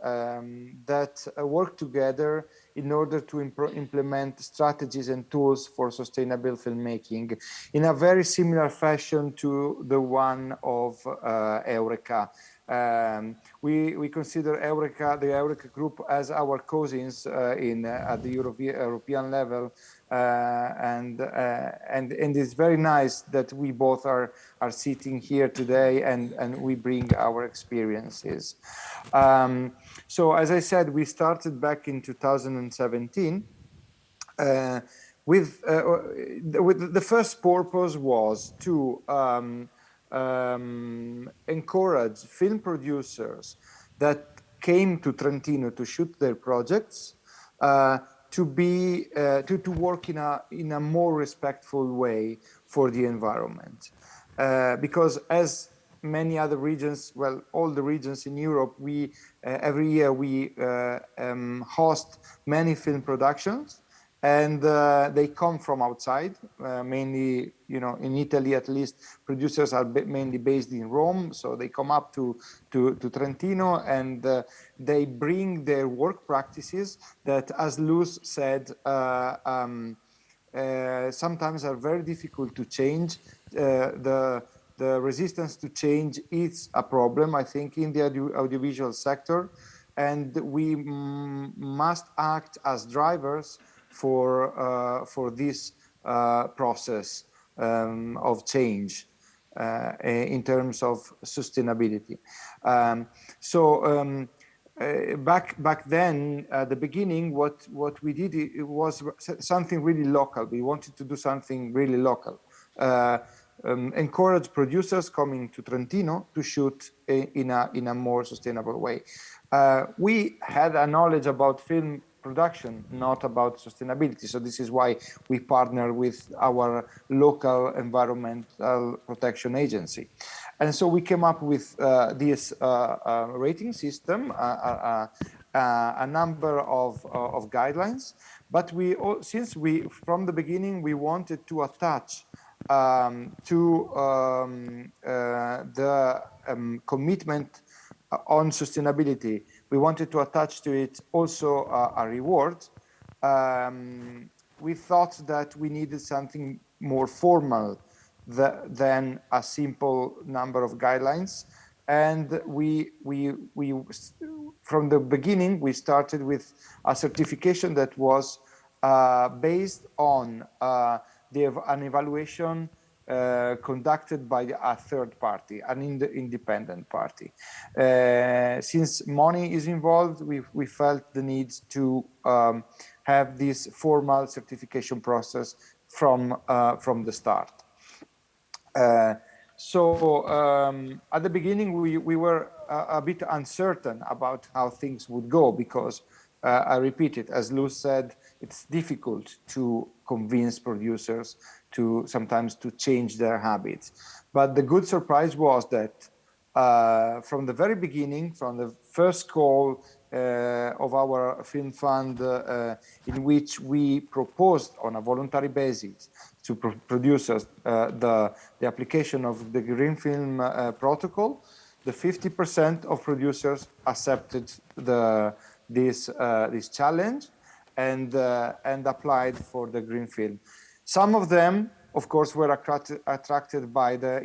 that work together in order to implement strategies and tools for sustainable filmmaking in a very similar fashion to the one of Eureka. We consider the Eureka Group as our cousins at the European level, and it's very nice that we both are sitting here today and we bring our experiences. So as I said, we started back in 2017 with the first purpose was to encourage film producers that came to Trentino to shoot their projects to work in a more respectful way for the environment, because as many other regions, well, all the regions in Europe, we every year we host many film productions. And they come from outside, mainly, in Italy at least, producers are mainly based in Rome. So they come up to Trentino and they bring their work practices that, as Luz said, sometimes are very difficult to change. The resistance to change is a problem, I think, in the audiovisual sector. And we must act as drivers for this process of change in terms of sustainability. Back then, at the beginning, what we did, it was something really local. We wanted to do something really local. encourage producers coming to Trentino to shoot in a more sustainable way. We had a knowledge about film production, not about sustainability. So this is why we partner with our local environmental protection agency. And so we came up with this rating system, a number of guidelines, but since from the beginning, we wanted to attach to the commitment on sustainability, we wanted to attach to it also a reward. We thought that we needed something more formal than a simple number of guidelines. And we from the beginning, we started with a certification that was based on an evaluation conducted by a third party, an independent party. Since money is involved, we felt the need to have this formal certification process from the start. So at the beginning, we were a bit uncertain about how things would go because, I repeat it, as Luz said, it's difficult to convince producers sometimes to change their habits. But the good surprise was that from the very beginning, from the first call of our film fund, in which we proposed on a voluntary basis to producers the application of the Green Film Protocol, the 50% of producers accepted this challenge and applied for the Green Film. Some of them, of course, were attracted by the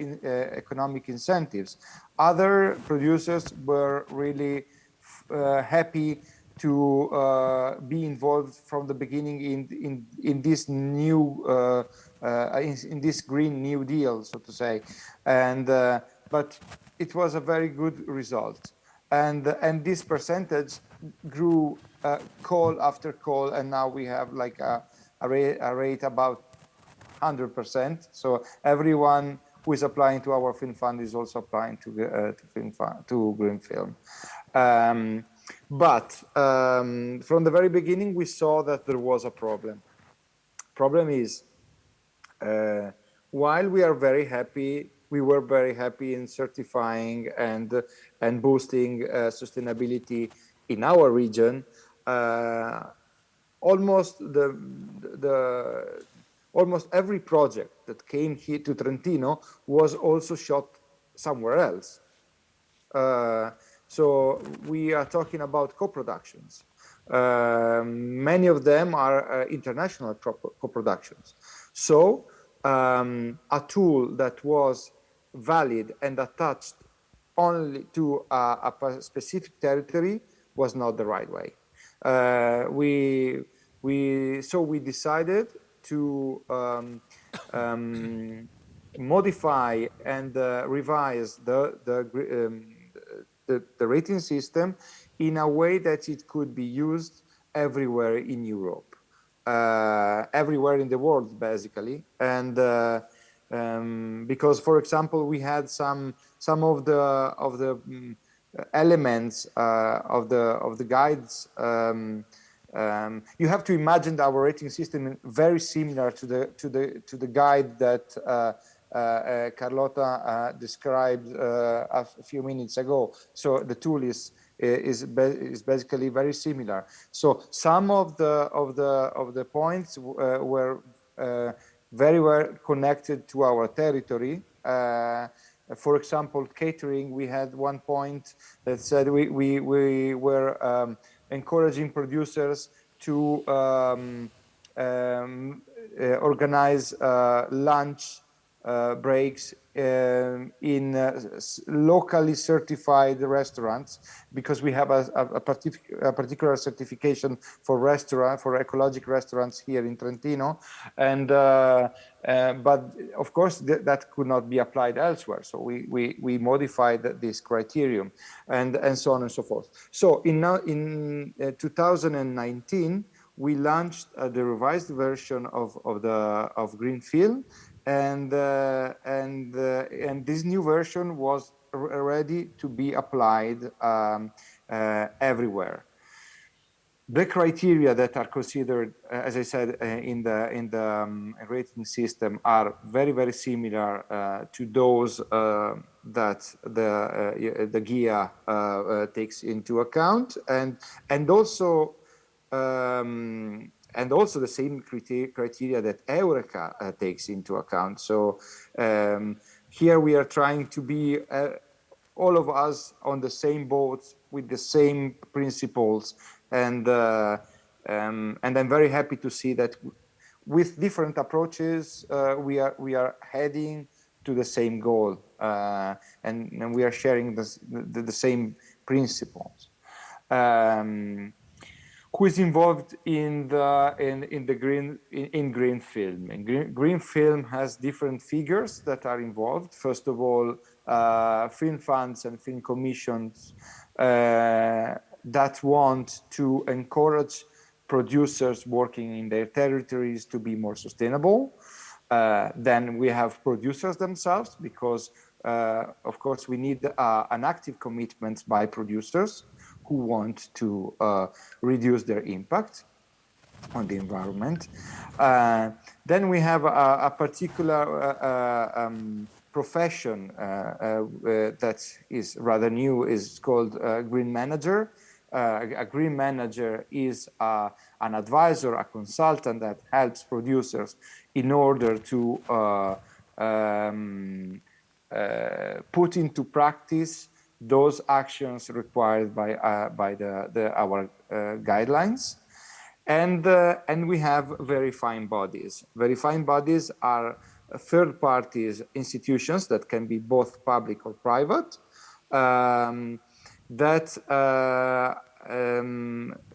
economic incentives. Other producers were really happy to be involved from the beginning in this new in this Green New Deal, so to say, but it was a very good result, and this percentage grew call after call, and now we have like a rate about 100%. So everyone who is applying to our film fund is also applying to Green Film. But from the very beginning, we saw that there was a problem. Problem is, while we were very happy in certifying and boosting sustainability in our region, almost almost every project that came here to Trentino was also shot somewhere else. So we are talking about co-productions. Many of them are international co-productions. So a tool that was valid and attached only to a specific territory was not the right way. So we decided to modify and revise the rating system in a way that it could be used everywhere in Europe, everywhere in the world, basically. And because, for example, we had some of the elements of the guides. You have to imagine our rating system very similar to the guide that Carlota described a few minutes ago. So the tool is basically very similar. So some of the points were very well connected to our territory. For example, catering, we had one point that said we were encouraging producers to organize lunch breaks in locally certified restaurants, because we have a particular certification for ecological restaurants here in Trentino, and but of course that could not be applied elsewhere. So we modified this criterion, and so on and so forth. So in 2019 we launched the revised version of Green Film. and this new version was ready to be applied everywhere. The criteria that are considered, as I said, in the rating system are very, very similar to those that the GIA takes into account, and also the same criteria that Eureka takes into account. So here we are trying to be all of us on the same boat with the same principles, and I'm very happy to see that with different approaches we are heading to the same goal, and we are sharing the same principles. Who is involved in green film? Green film has different figures that are involved. First of all, film funds and film commissions that want to encourage producers working in their territories to be more sustainable. Then we have producers themselves, because of course we need an active commitment by producers who want to reduce their impact on the environment. Then we have a particular profession that is rather new, is called green manager. A green manager is an advisor, a consultant that helps producers in order to put into practice those actions required by our guidelines. And we have verifying bodies. Verifying bodies are third parties, institutions that can be both public or private,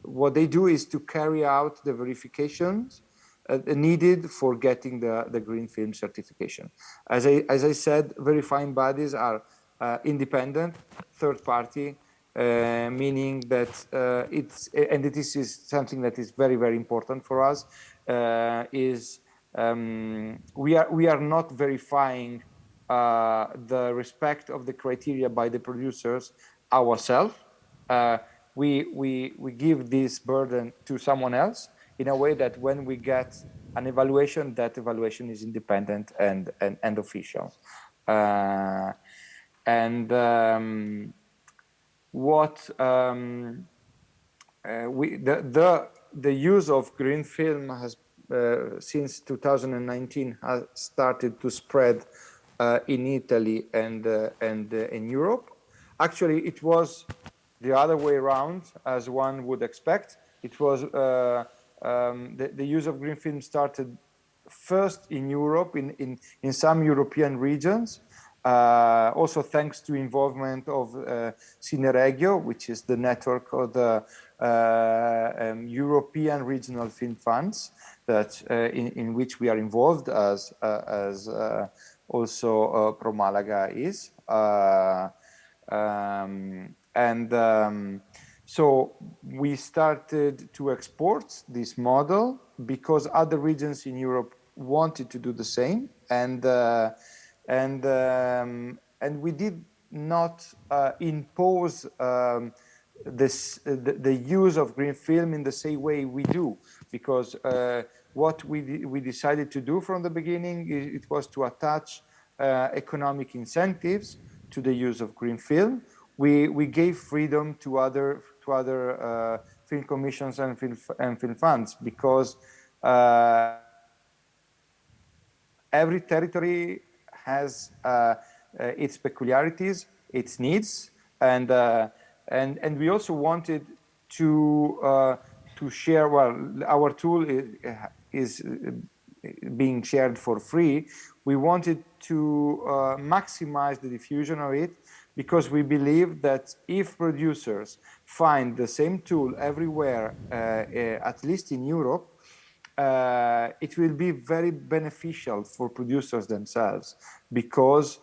what they do is to carry out the verifications needed for getting the green film certification. As I said, verifying bodies are independent, third party, meaning that this is something that is very, very important for us, we are not verifying the respect of the criteria by the producers ourselves. We give this burden to someone else in a way that when we get an evaluation, that evaluation is independent and official. The use of green film has since 2019 has started to spread in Italy and in Europe. Actually, it was the other way around, as one would expect. It was the use of green film started first in Europe, in some European regions, also thanks to involvement of Cineregio, which is the network of the European regional film funds that in which we are involved, as also Pro Malaga is. So we started to export this model because other regions in Europe wanted to do the same, and we did not impose the use of green film in the same way we do, because what we decided to do from the beginning, it was to attach economic incentives to the use of green film. We gave freedom to other film commissions and film funds, because every territory has its peculiarities, its needs, and we also wanted to share. Well, our tool is being shared for free. We wanted to maximize the diffusion of it, because we believe that if producers find the same tool everywhere, at least in Europe, it will be very beneficial for producers themselves, because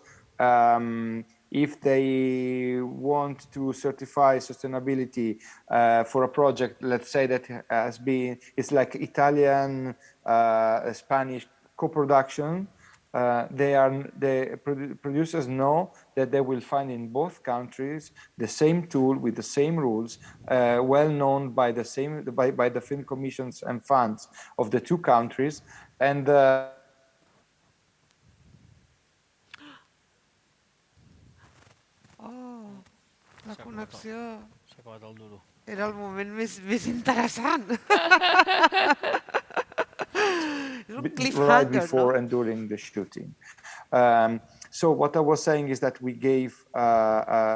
if they want to certify sustainability for a project, let's say that it's like Italian, Spanish co-production, producers know that they will find in both countries the same tool with the same rules, well known by the film commissions and funds of the two countries, and la connexió. S'ha acabat el duro. Era el moment més interessant. Right before and during the shooting. So what I was saying is that we gave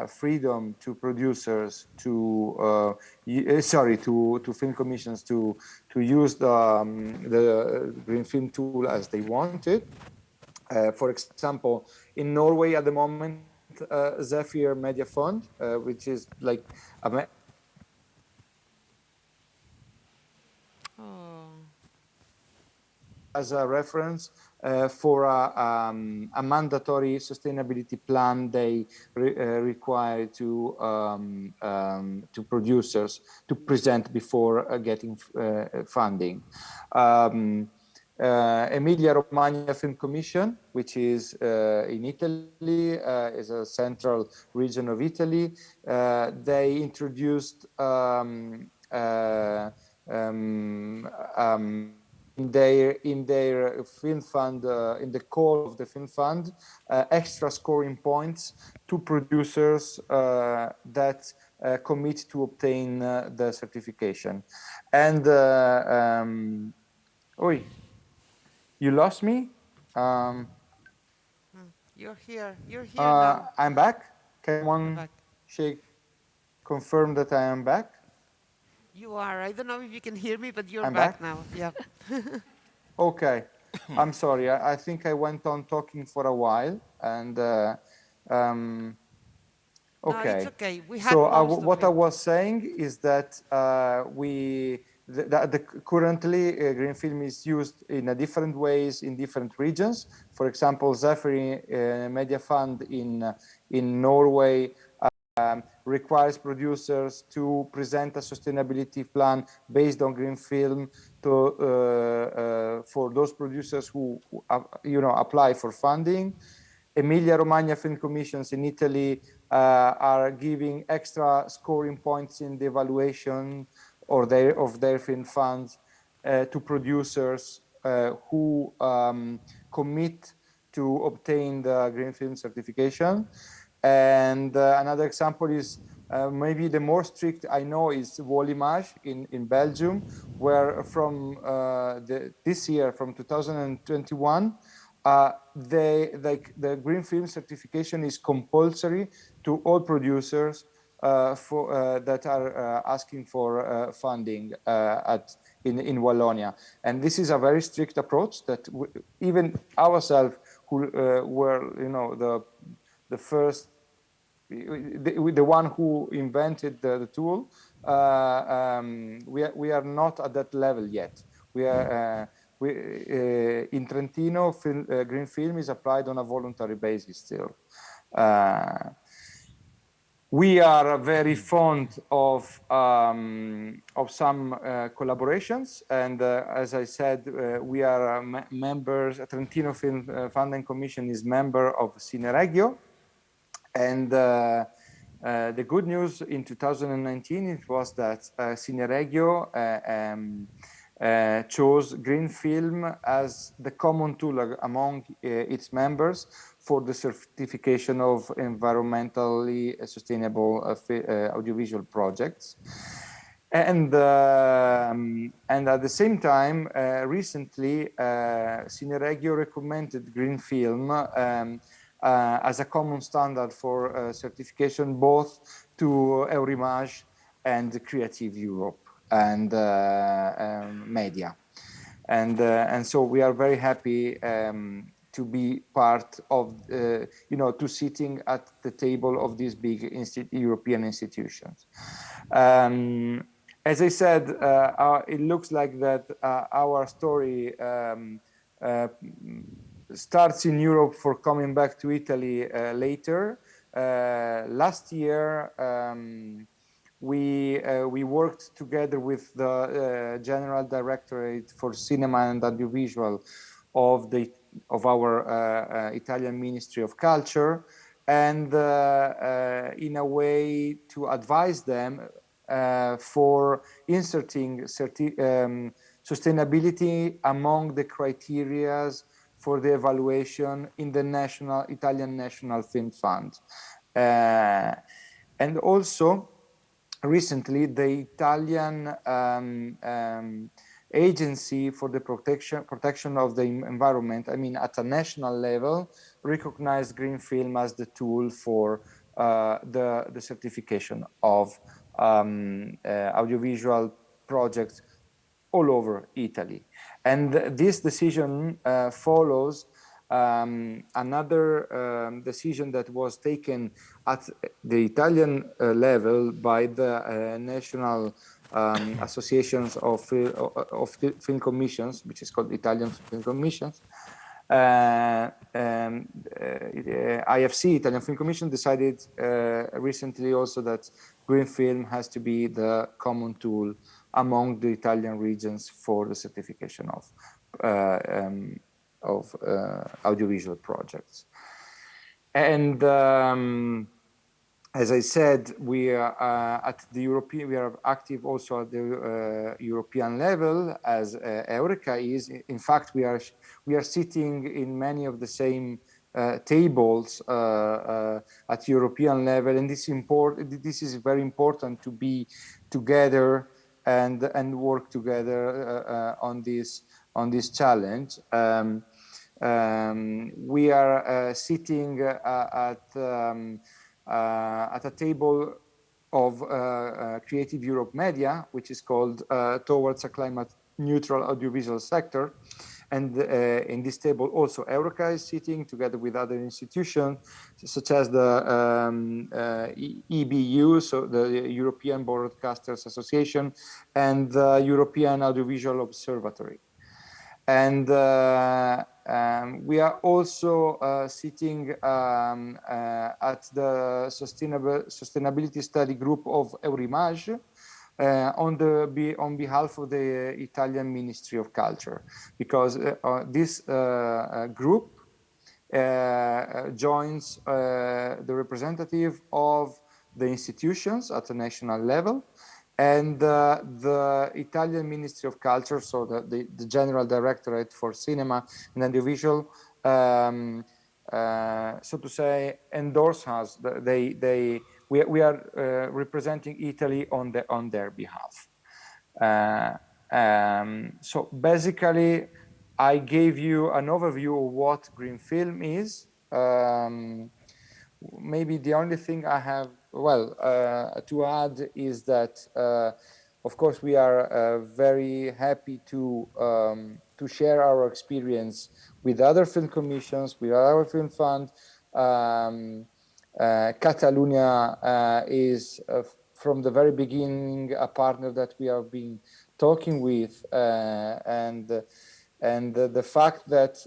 freedom to producers to film commissions to use the green film tool as they wanted. For example, in Norway at the moment, Zephyr Media Fund, which is like as a reference for a mandatory sustainability plan they require to producers to present before getting funding. Emilia-Romagna Film Commission, which is in Italy, is a central region of Italy. They introduced in their film fund, in the core of the film fund, extra scoring points to producers that commit to obtain the certification. And you lost me? You're here now. I'm back. Can one confirm that I am back? You are. I don't know if you can hear me, but you're I'm back back now. Yeah. Okay. I'm sorry. I think I went on talking for a while, and okay. No, it's okay. We had So most I of it. was saying is that currently green film is used in different ways in different regions. For example, Zephyr Media Fund in Norway requires producers to present a sustainability plan based on green film for those producers who apply for funding. Emilia-Romagna film commissions in Italy are giving extra scoring points in the evaluation of their film funds to producers who commit to obtain the green film certification. And another example is maybe the more strict I know is Wolimage in Belgium, where from this year, from 2021, the green film certification is compulsory to all producers that are asking for funding in Wallonia. And this is a very strict approach that even ourselves, who were the first, the one who invented the tool, we are not at that level yet. We are in Trentino, green film is applied on a voluntary basis still. We are very fond of some collaborations, and as I said, we are members. Trentino Film Fund and Commission is member of Cineregio. And the good news in 2019 it was that Cineregio chose green film as the common tool among its members for the certification of environmentally sustainable audiovisual projects. And at the same time, recently, Cineregio recommended green film as a common standard for certification both to Eurimage and Creative Europe and Media. And so we are very happy to be part of, to sitting at the table of these big European institutions. As I said, it looks like that our story starts in Europe for coming back to Italy later. Last year, we worked together with the General Directorate for Cinema and Audiovisual of the our Italian Ministry of Culture, and in a way to advise them for inserting sustainability among the criteria for the evaluation in the Italian National Film Fund. And also, recently, the Italian Agency for the protection of the environment, I mean, at a national level, recognized green film as the tool for the certification of audiovisual projects all over Italy. And this decision follows another decision that was taken at the Italian level by the National Associations of Film Commissions, which is called Italian Film Commissions. IFC, Italian Film Commission, decided recently also that green film has to be the common tool among the Italian regions for the certification of audiovisual projects. And as I said, we are we are active also at the European level, as Eureka is. In fact, we are sitting in many of the same tables at European level, and this is very important to be together and work together on this challenge. We are sitting at a table of Creative Europe Media, which is called Towards a Climate Neutral Audiovisual Sector. And in this table also Eureka is sitting together with other institutions, such as the EBU, so the European Broadcasters Association, and the European Audiovisual Observatory. And we are also sitting at the Sustainability Study Group of Eurimage on behalf of the Italian Ministry of Culture, because this group joins the representative of the institutions at the national level and the Italian Ministry of Culture, so the General Directorate for Cinema and Audiovisual, so to say, endorse us. We are representing Italy on their behalf. So basically, I gave you an overview of what green film is. Maybe the only thing I have, to add is that, of course, we are very happy to share our experience with other film commissions, with our film fund. Catalonia is from the very beginning a partner that we have been talking with, and the fact that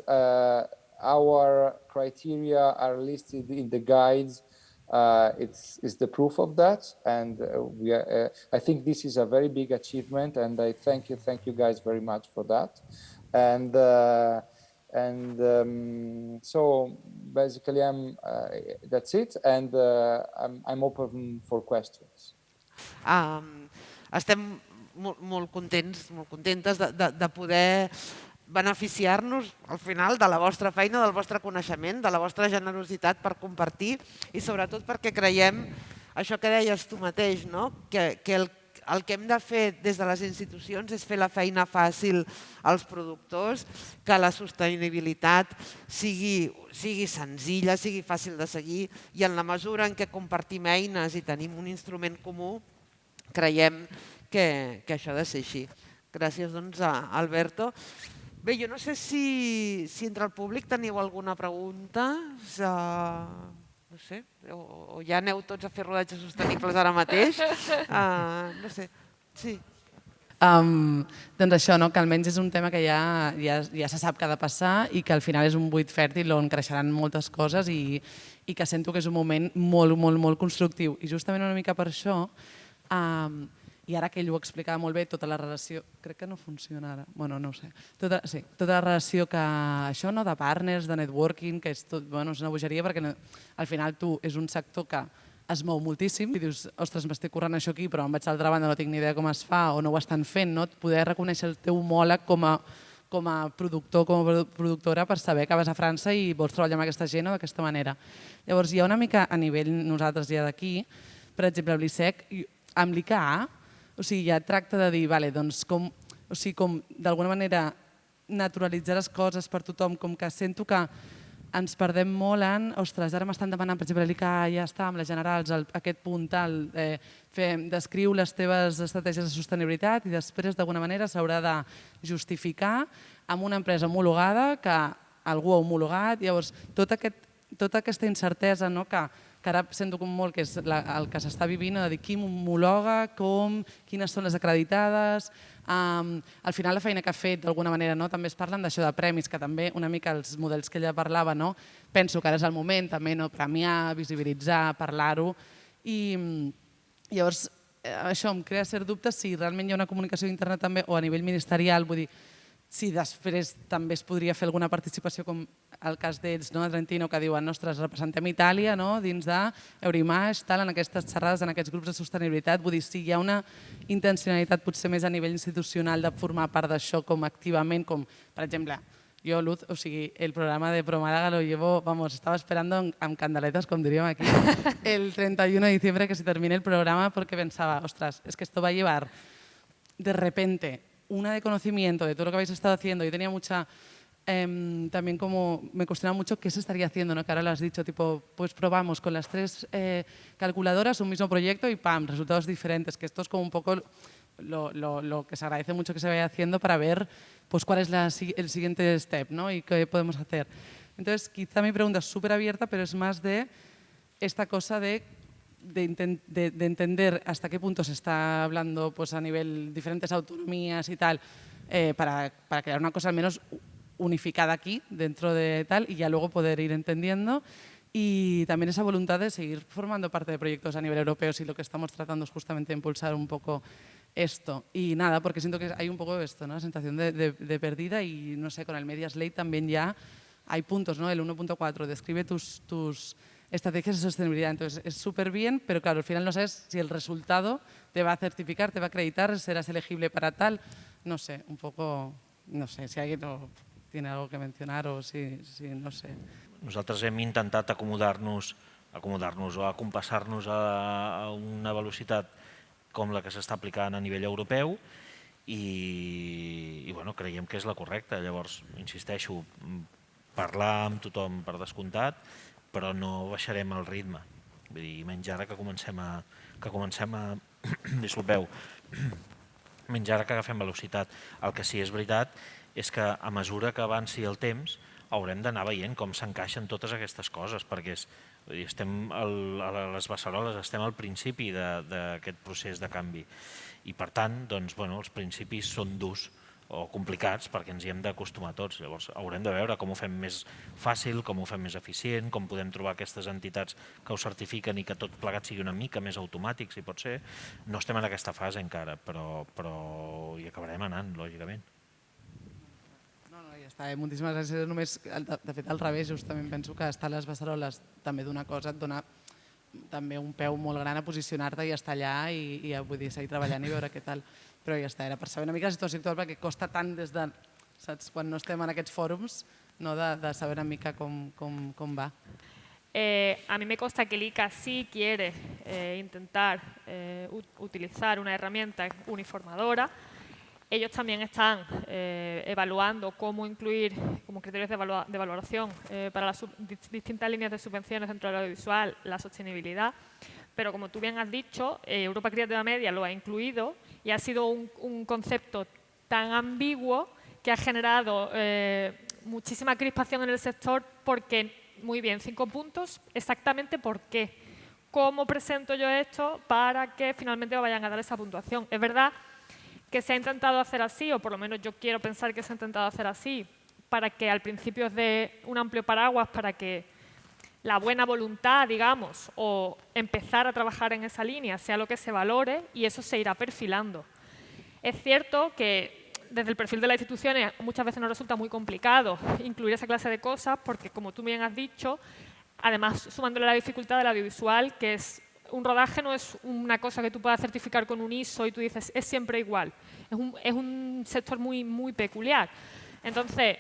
our criteria are listed in the guides is the proof of that, and I think this is a very big achievement, and I thank you guys very much for that. So basically, that's it, and I'm open for questions. Estem molt contentes de poder beneficiar-nos al final de la vostra feina, del vostre coneixement, de la vostra generositat per compartir i sobretot perquè creiem això que deies tu mateix, no? Que el que hem de fer des de les institucions és fer la feina fàcil als productors, que la sostenibilitat sigui senzilla, sigui fàcil de seguir, i en la mesura en què compartim eines i tenim un instrument comú, creiem que això ha de ser així. Gràcies, doncs, a Alberto. Bé, jo no sé si entre el públic teniu alguna pregunta, no sé, o ja aneu tots a fer rodatges sostenibles ara mateix, no sé, sí. Doncs això, que almenys és un tema que ja se sap que ha de passar i que al final és un buit fèrtil on creixeran moltes coses i que sento que és un moment molt constructiu. I justament una mica per això I ara que ell ho explicava molt bé, tota la relació... Crec que no funciona ara. Bueno, no ho sé. Tota la relació que això, no, de partners, de networking, que és tot, bueno, és una bogeria perquè al final tu és un sector que es mou moltíssim i dius, ostres, m'estic currant això aquí, però em vaig a l'altra banda, no tinc ni idea com es fa o no ho estan fent, no? Poder reconèixer el teu homòleg com a productor, com a productora, per saber que vas a França i vols treballar amb aquesta gent o d'aquesta manera. Llavors, hi ha una mica a nivell nosaltres ja d'aquí, per exemple, l'ISEC, amb l'ICA, o sigui, ja tracta de dir, vale, doncs com d'alguna manera naturalitzar les coses per tothom, com que sento que ens perdem molt en, ostres, ara m'estan demanant, per exemple, l'ICA ja està amb les generals, aquest punt tal, descriu les teves estratègies de sostenibilitat i després d'alguna manera s'haurà de justificar amb una empresa homologada que algú ha homologat. Llavors, tota aquesta incertesa que ara sento com molt que és el que s'està vivint, de dir qui m'homologa, quines són les acreditades. Al final la feina que ha fet d'alguna manera també es parlen d'això de premis, que també una mica els models que ella parlava, penso que ara és el moment també premiar, visibilitzar, parlar-ho. I llavors això em crea cert dubte si realment hi ha una comunicació interna també o a nivell ministerial, vull dir, si després també es podria fer alguna participació com el cas d'ells, a Trentino, que diuen, ostres, representem Itàlia dins d'Eurimash, en aquestes xerrades, en aquests grups de sostenibilitat. Vull dir, si hi ha una intencionalitat potser més a nivell institucional de formar part d'això com activament, com, per exemple, jo, Luz, o sigui, el programa de Promálaga lo llevo, estaba esperando amb candeletes, com diríem aquí, el 31 de diciembre que se termine el programa, porque pensaba, ostras, es que esto va a llevar de repente una de conocimiento de todo lo que habéis estado haciendo. Yo tenía mucha, también como me cuestionaba mucho qué se estaría haciendo, que ahora lo has dicho, tipo, pues probamos con las 3 calculadoras un mismo proyecto y ¡pam!, resultados diferentes, que esto es como un poco lo que se agradece mucho que se vaya haciendo para ver pues cuál es el siguiente step, y qué podemos hacer. Entonces, quizá mi pregunta es súper abierta, pero es más de esta cosa de entender hasta qué punto se está hablando pues, a nivel diferentes autonomías y tal, para crear una cosa al menos unificada aquí, dentro de tal, y ya luego poder ir entendiendo. Y también esa voluntad de seguir formando parte de proyectos a nivel europeo, y lo que estamos tratando es justamente impulsar un poco esto. Y nada, porque siento que hay un poco esto, la sensación de perdida y, no sé, con el Media Slate también ya hay puntos, el 1.4, describe tus estrategias de sostenibilidad. Entonces, es súper bien, pero claro, al final no sabes si el resultado te va a certificar, te va a acreditar, serás elegible para tal. No sé, un poco, no sé, si alguien tiene algo que mencionar o si no sé. Nosaltres hem intentat acomodar-nos o acompassar-nos a una velocitat com la que s'està aplicant a nivell europeu i creiem que és la correcta. Llavors, insisteixo, parlar amb tothom per descomptat, però no baixarem el ritme. Vull dir, menys ara que comencem a disculpeu, menys ara que agafem velocitat. El que sí és veritat és que a mesura que avanci el temps haurem d'anar veient com s'encaixen totes aquestes coses, perquè estem a les beceroles, estem al principi d'aquest procés de canvi. I per tant, els principis són durs o complicats perquè ens hi hem d'acostumar tots. Llavors haurem de veure com ho fem més fàcil, com ho fem més eficient, com podem trobar aquestes entitats que ho certifiquen i que tot plegat sigui una mica més automàtic, si pot ser. No estem en aquesta fase encara, però hi acabarem anant, lògicament. No, ja està. Moltíssimes gràcies. Només, de fet, al revés, justament penso que estar a les beceroles també d'una cosa et dona també un peu molt gran a posicionar-te i estar allà i vull dir, seguir treballant i veure què tal. Però ja està, era per saber una mica la situació actual perquè costa tant des de, saps, quan no estem en aquests fòrums, de saber una mica com va. A mí me consta que el ICA sí quiere intentar utilizar una herramienta uniformadora. Ellos también están evaluando cómo incluir como criterios de valoración para las distintas líneas de subvenciones dentro del audiovisual la sostenibilidad. Pero como tú bien has dicho, Europa Creativa Media lo ha incluido y ha sido un concepto tan ambiguo que ha generado muchísima crispación en el sector porque, muy bien, 5 puntos, exactamente por qué. ¿Cómo presento yo esto para que finalmente me vayan a dar esa puntuación? Es verdad que se ha intentado hacer así, o por lo menos yo quiero pensar que se ha intentado hacer así, para que al principio es de un amplio paraguas, para que la buena voluntad, digamos, o empezar a trabajar en esa línea sea lo que se valore y eso se irá perfilando. Es cierto que desde el perfil de las instituciones muchas veces nos resulta muy complicado incluir esa clase de cosas porque, como tú bien has dicho, además sumándole la dificultad del audiovisual, que es un rodaje no es una cosa que tú puedas certificar con un ISO y tú dices es siempre igual. Es un sector muy, muy peculiar. Entonces,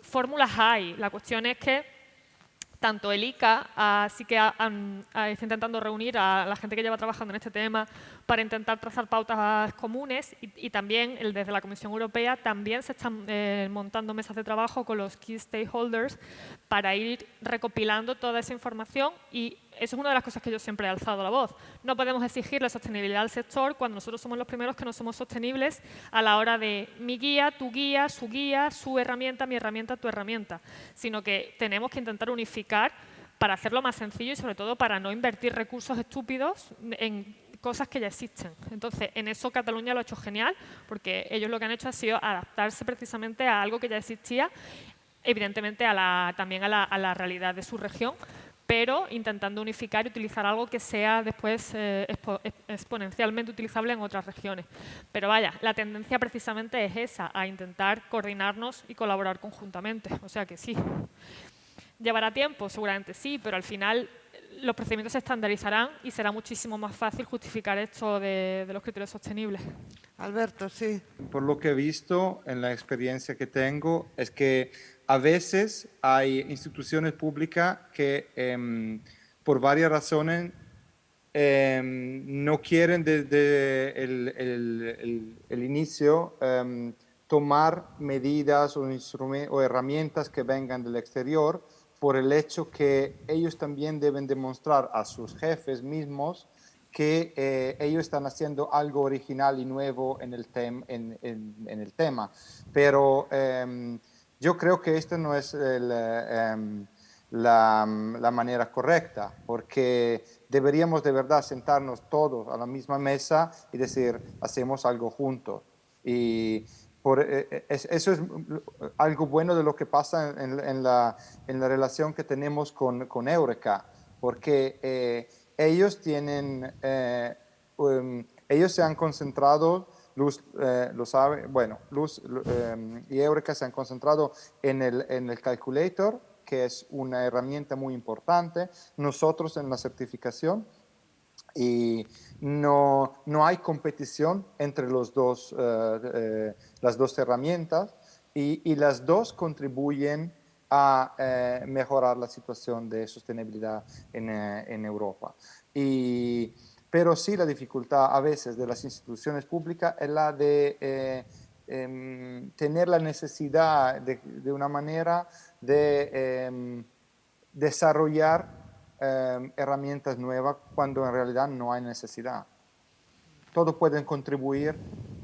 fórmulas hay. La cuestión es que tanto el ICA sí que está intentando reunir a la gente que lleva trabajando en este tema para intentar trazar pautas comunes y también desde la Comisión Europea también se están montando mesas de trabajo con los key stakeholders para ir recopilando toda esa información y eso es una de las cosas que yo siempre he alzado la voz. No podemos exigirle sostenibilidad al sector cuando nosotros somos los primeros que no somos sostenibles a la hora de mi guía, su herramienta, mi herramienta, tu herramienta, sino que tenemos que intentar unificar para hacerlo más sencillo y sobre todo para no invertir recursos estúpidos en cosas que ya existen. Entonces, en eso Cataluña lo ha hecho genial, porque ellos lo que han hecho ha sido adaptarse precisamente a algo que ya existía, evidentemente también a la realidad de su región, pero intentando unificar y utilizar algo que sea después exponencialmente utilizable en otras regiones. Pero vaya, la tendencia precisamente es esa, a intentar coordinarnos y colaborar conjuntamente. O sea que sí. ¿Llevará tiempo? Seguramente sí, pero al final los procedimientos se estandarizarán y será muchísimo más fácil justificar esto de los criterios sostenibles. Alberto, sí. Por lo que he visto en la experiencia que tengo, es que a veces hay instituciones públicas que por varias razones no quieren desde el inicio tomar medidas o herramientas que vengan del exterior por el hecho que ellos también deben demostrar a sus jefes mismos que ellos están haciendo algo original y nuevo en el tema. Pero yo creo que esta no es la manera correcta, porque deberíamos de verdad sentarnos todos a la misma mesa y decir, hacemos algo juntos. Y eso es algo bueno de lo que pasa en la relación que tenemos con Eureka, porque ellos se han concentrado, Luz lo sabe, bueno, Luz y Eureka se han concentrado en el calculator, que es una herramienta muy importante, nosotros en la certificación, y no hay competición entre las dos herramientas y las dos contribuyen a mejorar la situación de sostenibilidad en Europa. Pero sí, la dificultad a veces de las instituciones públicas es la de tener la necesidad de una manera de desarrollar herramientas nuevas cuando en realidad no hay necesidad. Todos pueden contribuir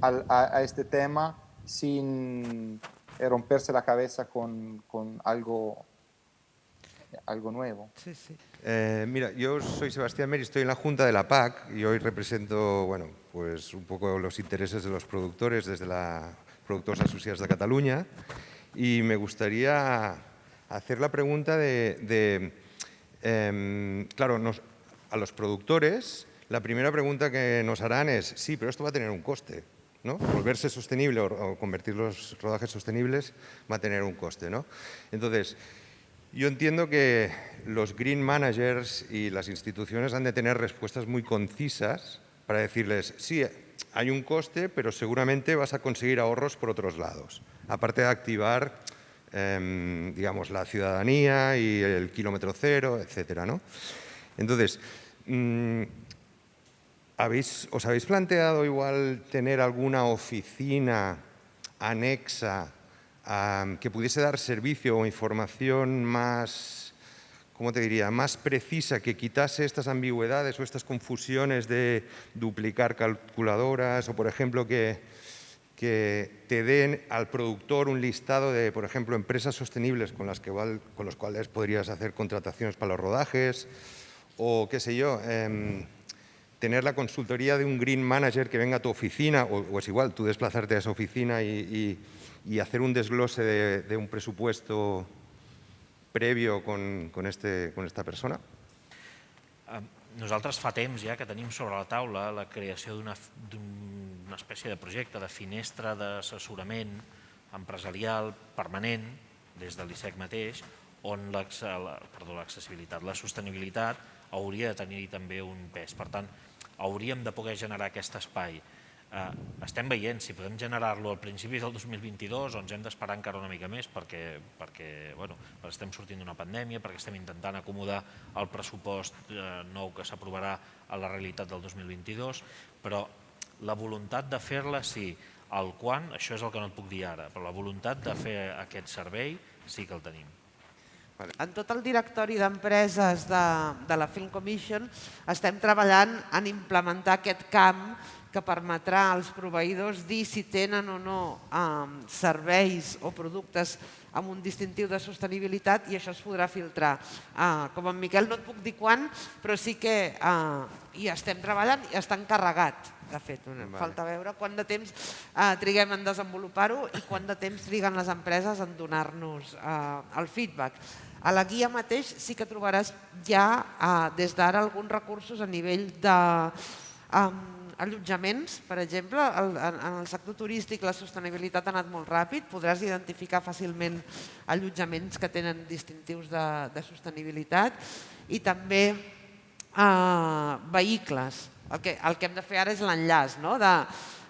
a este tema sin romperse la cabeza con algo nuevo. Sí, sí. Mira, yo soy Sebastián Mer y estoy en la Junta de la PAC y hoy represento, bueno, pues un poco los intereses de los productores desde la Productors Associats de Cataluña y me gustaría hacer la pregunta claro, a los productores la primera pregunta que nos harán es, sí, pero esto va a tener un coste, ¿no? Volverse sostenible o convertir los rodajes sostenibles va a tener un coste, ¿no? Entonces, yo entiendo que los green managers y las instituciones han de tener respuestas muy concisas para decirles, sí, hay un coste, pero seguramente vas a conseguir ahorros por otros lados, aparte de activar digamos, la ciudadanía y el kilómetro cero, etcétera, ¿no? Entonces, ¿os habéis planteado igual tener alguna oficina anexa que pudiese dar servicio o información más, ¿cómo te diría?, más precisa, que quitase estas ambigüedades o estas confusiones de duplicar calculadoras o, por ejemplo, que te den al productor un listado de, por ejemplo, empresas sostenibles con las cuales podrías hacer contrataciones para los rodajes o, qué sé yo, tener la consultoría de un green manager que venga a tu oficina o es igual, tú desplazarte a esa oficina y hacer un desglose de un presupuesto previo con esta persona? Nosaltres fa temps ja que tenim sobre la taula la creació d'una espècie de projecte de finestra d'assessorament empresarial permanent des de l'ISEC mateix, on l'accessibilitat, la sostenibilitat hauria de tenir també un pes. Per tant, hauríem de poder generar aquest espai. Estem veient si podem generar-lo al principi del 2022 o ens hem d'esperar encara una mica més perquè estem sortint d'una pandèmia, perquè estem intentant acomodar el pressupost nou que s'aprovarà a la realitat del 2022, però la voluntat de fer-la sí, el quan, això és el que no et puc dir ara, però la voluntat de fer aquest servei sí que el tenim. En tot el directori d'empreses de la Film Commission estem treballant en implementar aquest camp que permetrà als proveïdors dir si tenen o no serveis o productes amb un distintiu de sostenibilitat i això es podrà filtrar. Com en Miquel no et puc dir quan, però sí que hi estem treballant i està encarregat. De fet, falta veure quant de temps triguem en desenvolupar-ho i quant de temps triguen les empreses en donar-nos el feedback. A la guia mateix sí que trobaràs ja des d'ara alguns recursos a nivell de allotjaments, per exemple. En el sector turístic la sostenibilitat ha anat molt ràpid, podràs identificar fàcilment allotjaments que tenen distintius de sostenibilitat i també vehicles. El que hem de fer ara és l'enllaç,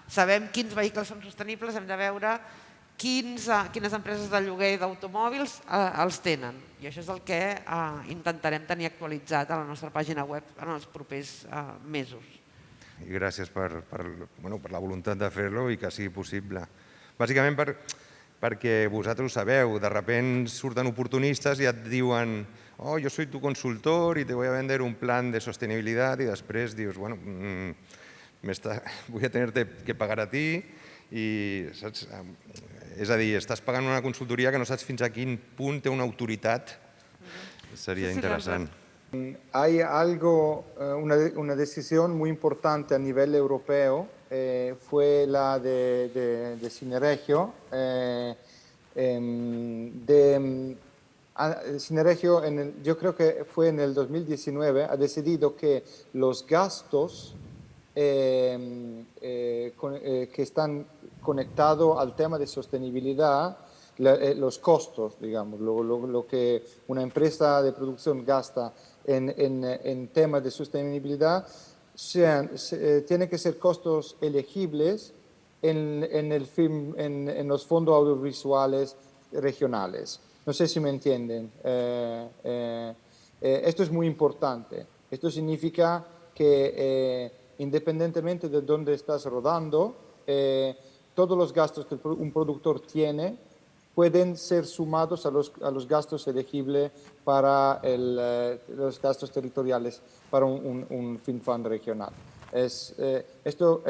sabem quins vehicles són sostenibles, hem de veure quines empreses de lloguer d'automòbils els tenen. I això és el que intentarem tenir actualitzat a la nostra pàgina web en els propers mesos. I gràcies per la voluntat de fer-lo i que sigui possible. Bàsicament perquè vosaltres ho sabeu, de sobte surten oportunistes i et diuen oh, yo soy tu consultor y te voy a vender un plan de sostenibilidad i després dius, bueno, voy a tenerte que pagar a ti i, saps? És a dir, estàs pagant una consultoria que no saps fins a quin punt té una autoritat. Seria interessant. Hay una decisión muy importante a nivel europeo, fue la de Cineregio. Cineregio, yo creo que fue en el 2019, ha decidido que los gastos que están conectados al tema de sostenibilidad, los costos, digamos, lo que una empresa de producción gasta en temas de sostenibilidad, tienen que ser costos elegibles en los fondos audiovisuales regionales. No sé si me entienden. Esto es muy importante. Esto significa que independientemente de dónde estás rodando, todos los gastos que un productor tiene pueden ser sumados a los gastos elegibles para los gastos territoriales para un film fund regional. Esto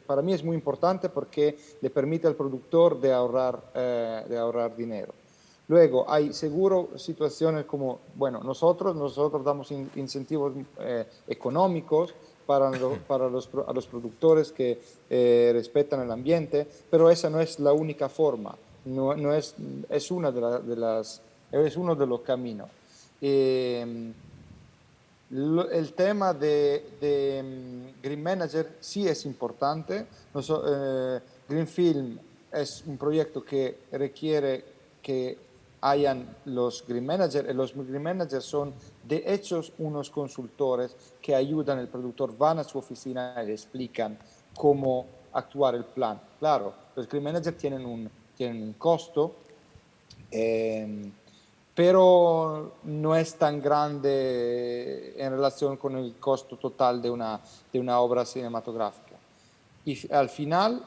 para mí es muy importante porque le permite al productor de ahorrar dinero. Luego, hay seguro situaciones como, bueno, nosotros damos incentivos económicos a los productores que respetan el ambiente, pero esa no es la única forma. Es uno de los caminos. El tema de Green Manager sí es importante. Green Film es un proyecto que requiere que hayan los Green Managers. Los Green Managers son de hecho unos consultores que ayudan al productor, van a su oficina y le explican cómo actuar el plan. Claro, los Green Managers tienen un costo, pero no es tan grande en relación con el costo total de una obra cinematográfica. Y al final,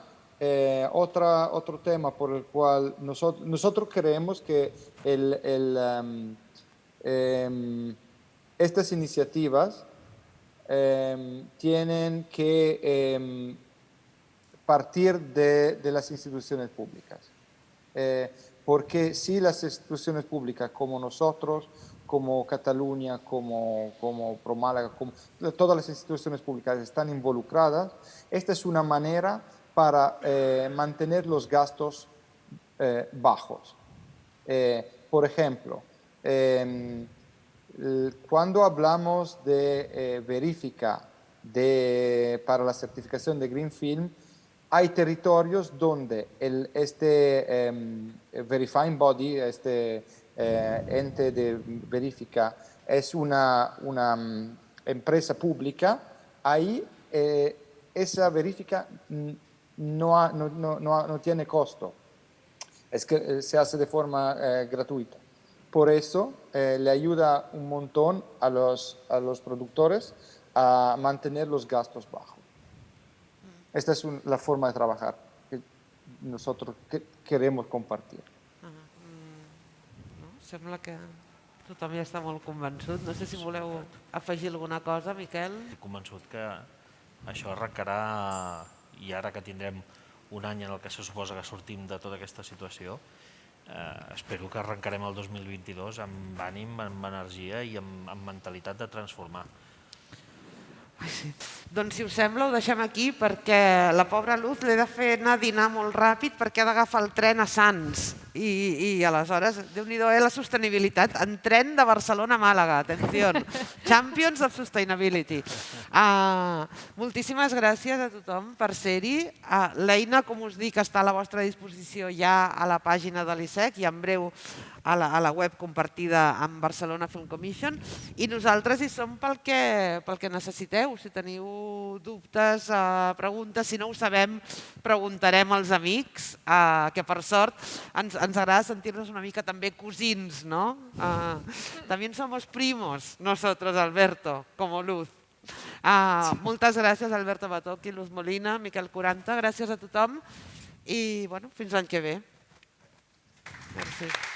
otro tema por el cual nosotros creemos que estas iniciativas tienen que partir de las instituciones públicas. Porque si las instituciones públicas como nosotros, como Cataluña, como ProMálaga, todas las instituciones públicas están involucradas, esta es una manera para mantener los gastos bajos. Por ejemplo, Cuando hablamos de verifica para la certificación de Green Film, hay territorios donde este verifying body, este ente de verifica, es una empresa pública. Ahí esa verifica no tiene costo, es que se hace de forma gratuita. Por eso le ayuda un montón a los productores a mantener los gastos bajos. Esta es la forma de trabajar que nosotros queremos compartir. Sembla que tothom ja està molt convençut. No sé si voleu afegir alguna cosa, Miquel. Estic convençut que això arrencarà, i ara que tindrem un any en el que se suposa que sortim de tota aquesta situació, espero que arrencarem el 2022 amb ànim, amb energia i amb mentalitat de transformar. Doncs si us sembla ho deixem aquí perquè la pobra Luz l'he de fer anar a dinar molt ràpid perquè ha d'agafar el tren a Sants i aleshores, Déu-n'hi-do, la sostenibilitat en tren de Barcelona a Màlaga, atenció, Champions of Sustainability. Moltíssimes gràcies a tothom per ser-hi. L'eina, com us dic, està a la vostra disposició ja a la pàgina de l'ISEC i en breu a la web compartida amb Barcelona Film Commission, i nosaltres hi som pel que necessiteu. Si teniu dubtes, preguntes, si no ho sabem, preguntarem als amics, que per sort ens agrada sentir-nos una mica també cosins, ¿no? También somos primos nosotros, Alberto, como Luz. Moltes gràcies, Alberto Batocchi, Luz Molina, Miquel Curanta, gràcies a tothom i fins l'any que ve. Merci.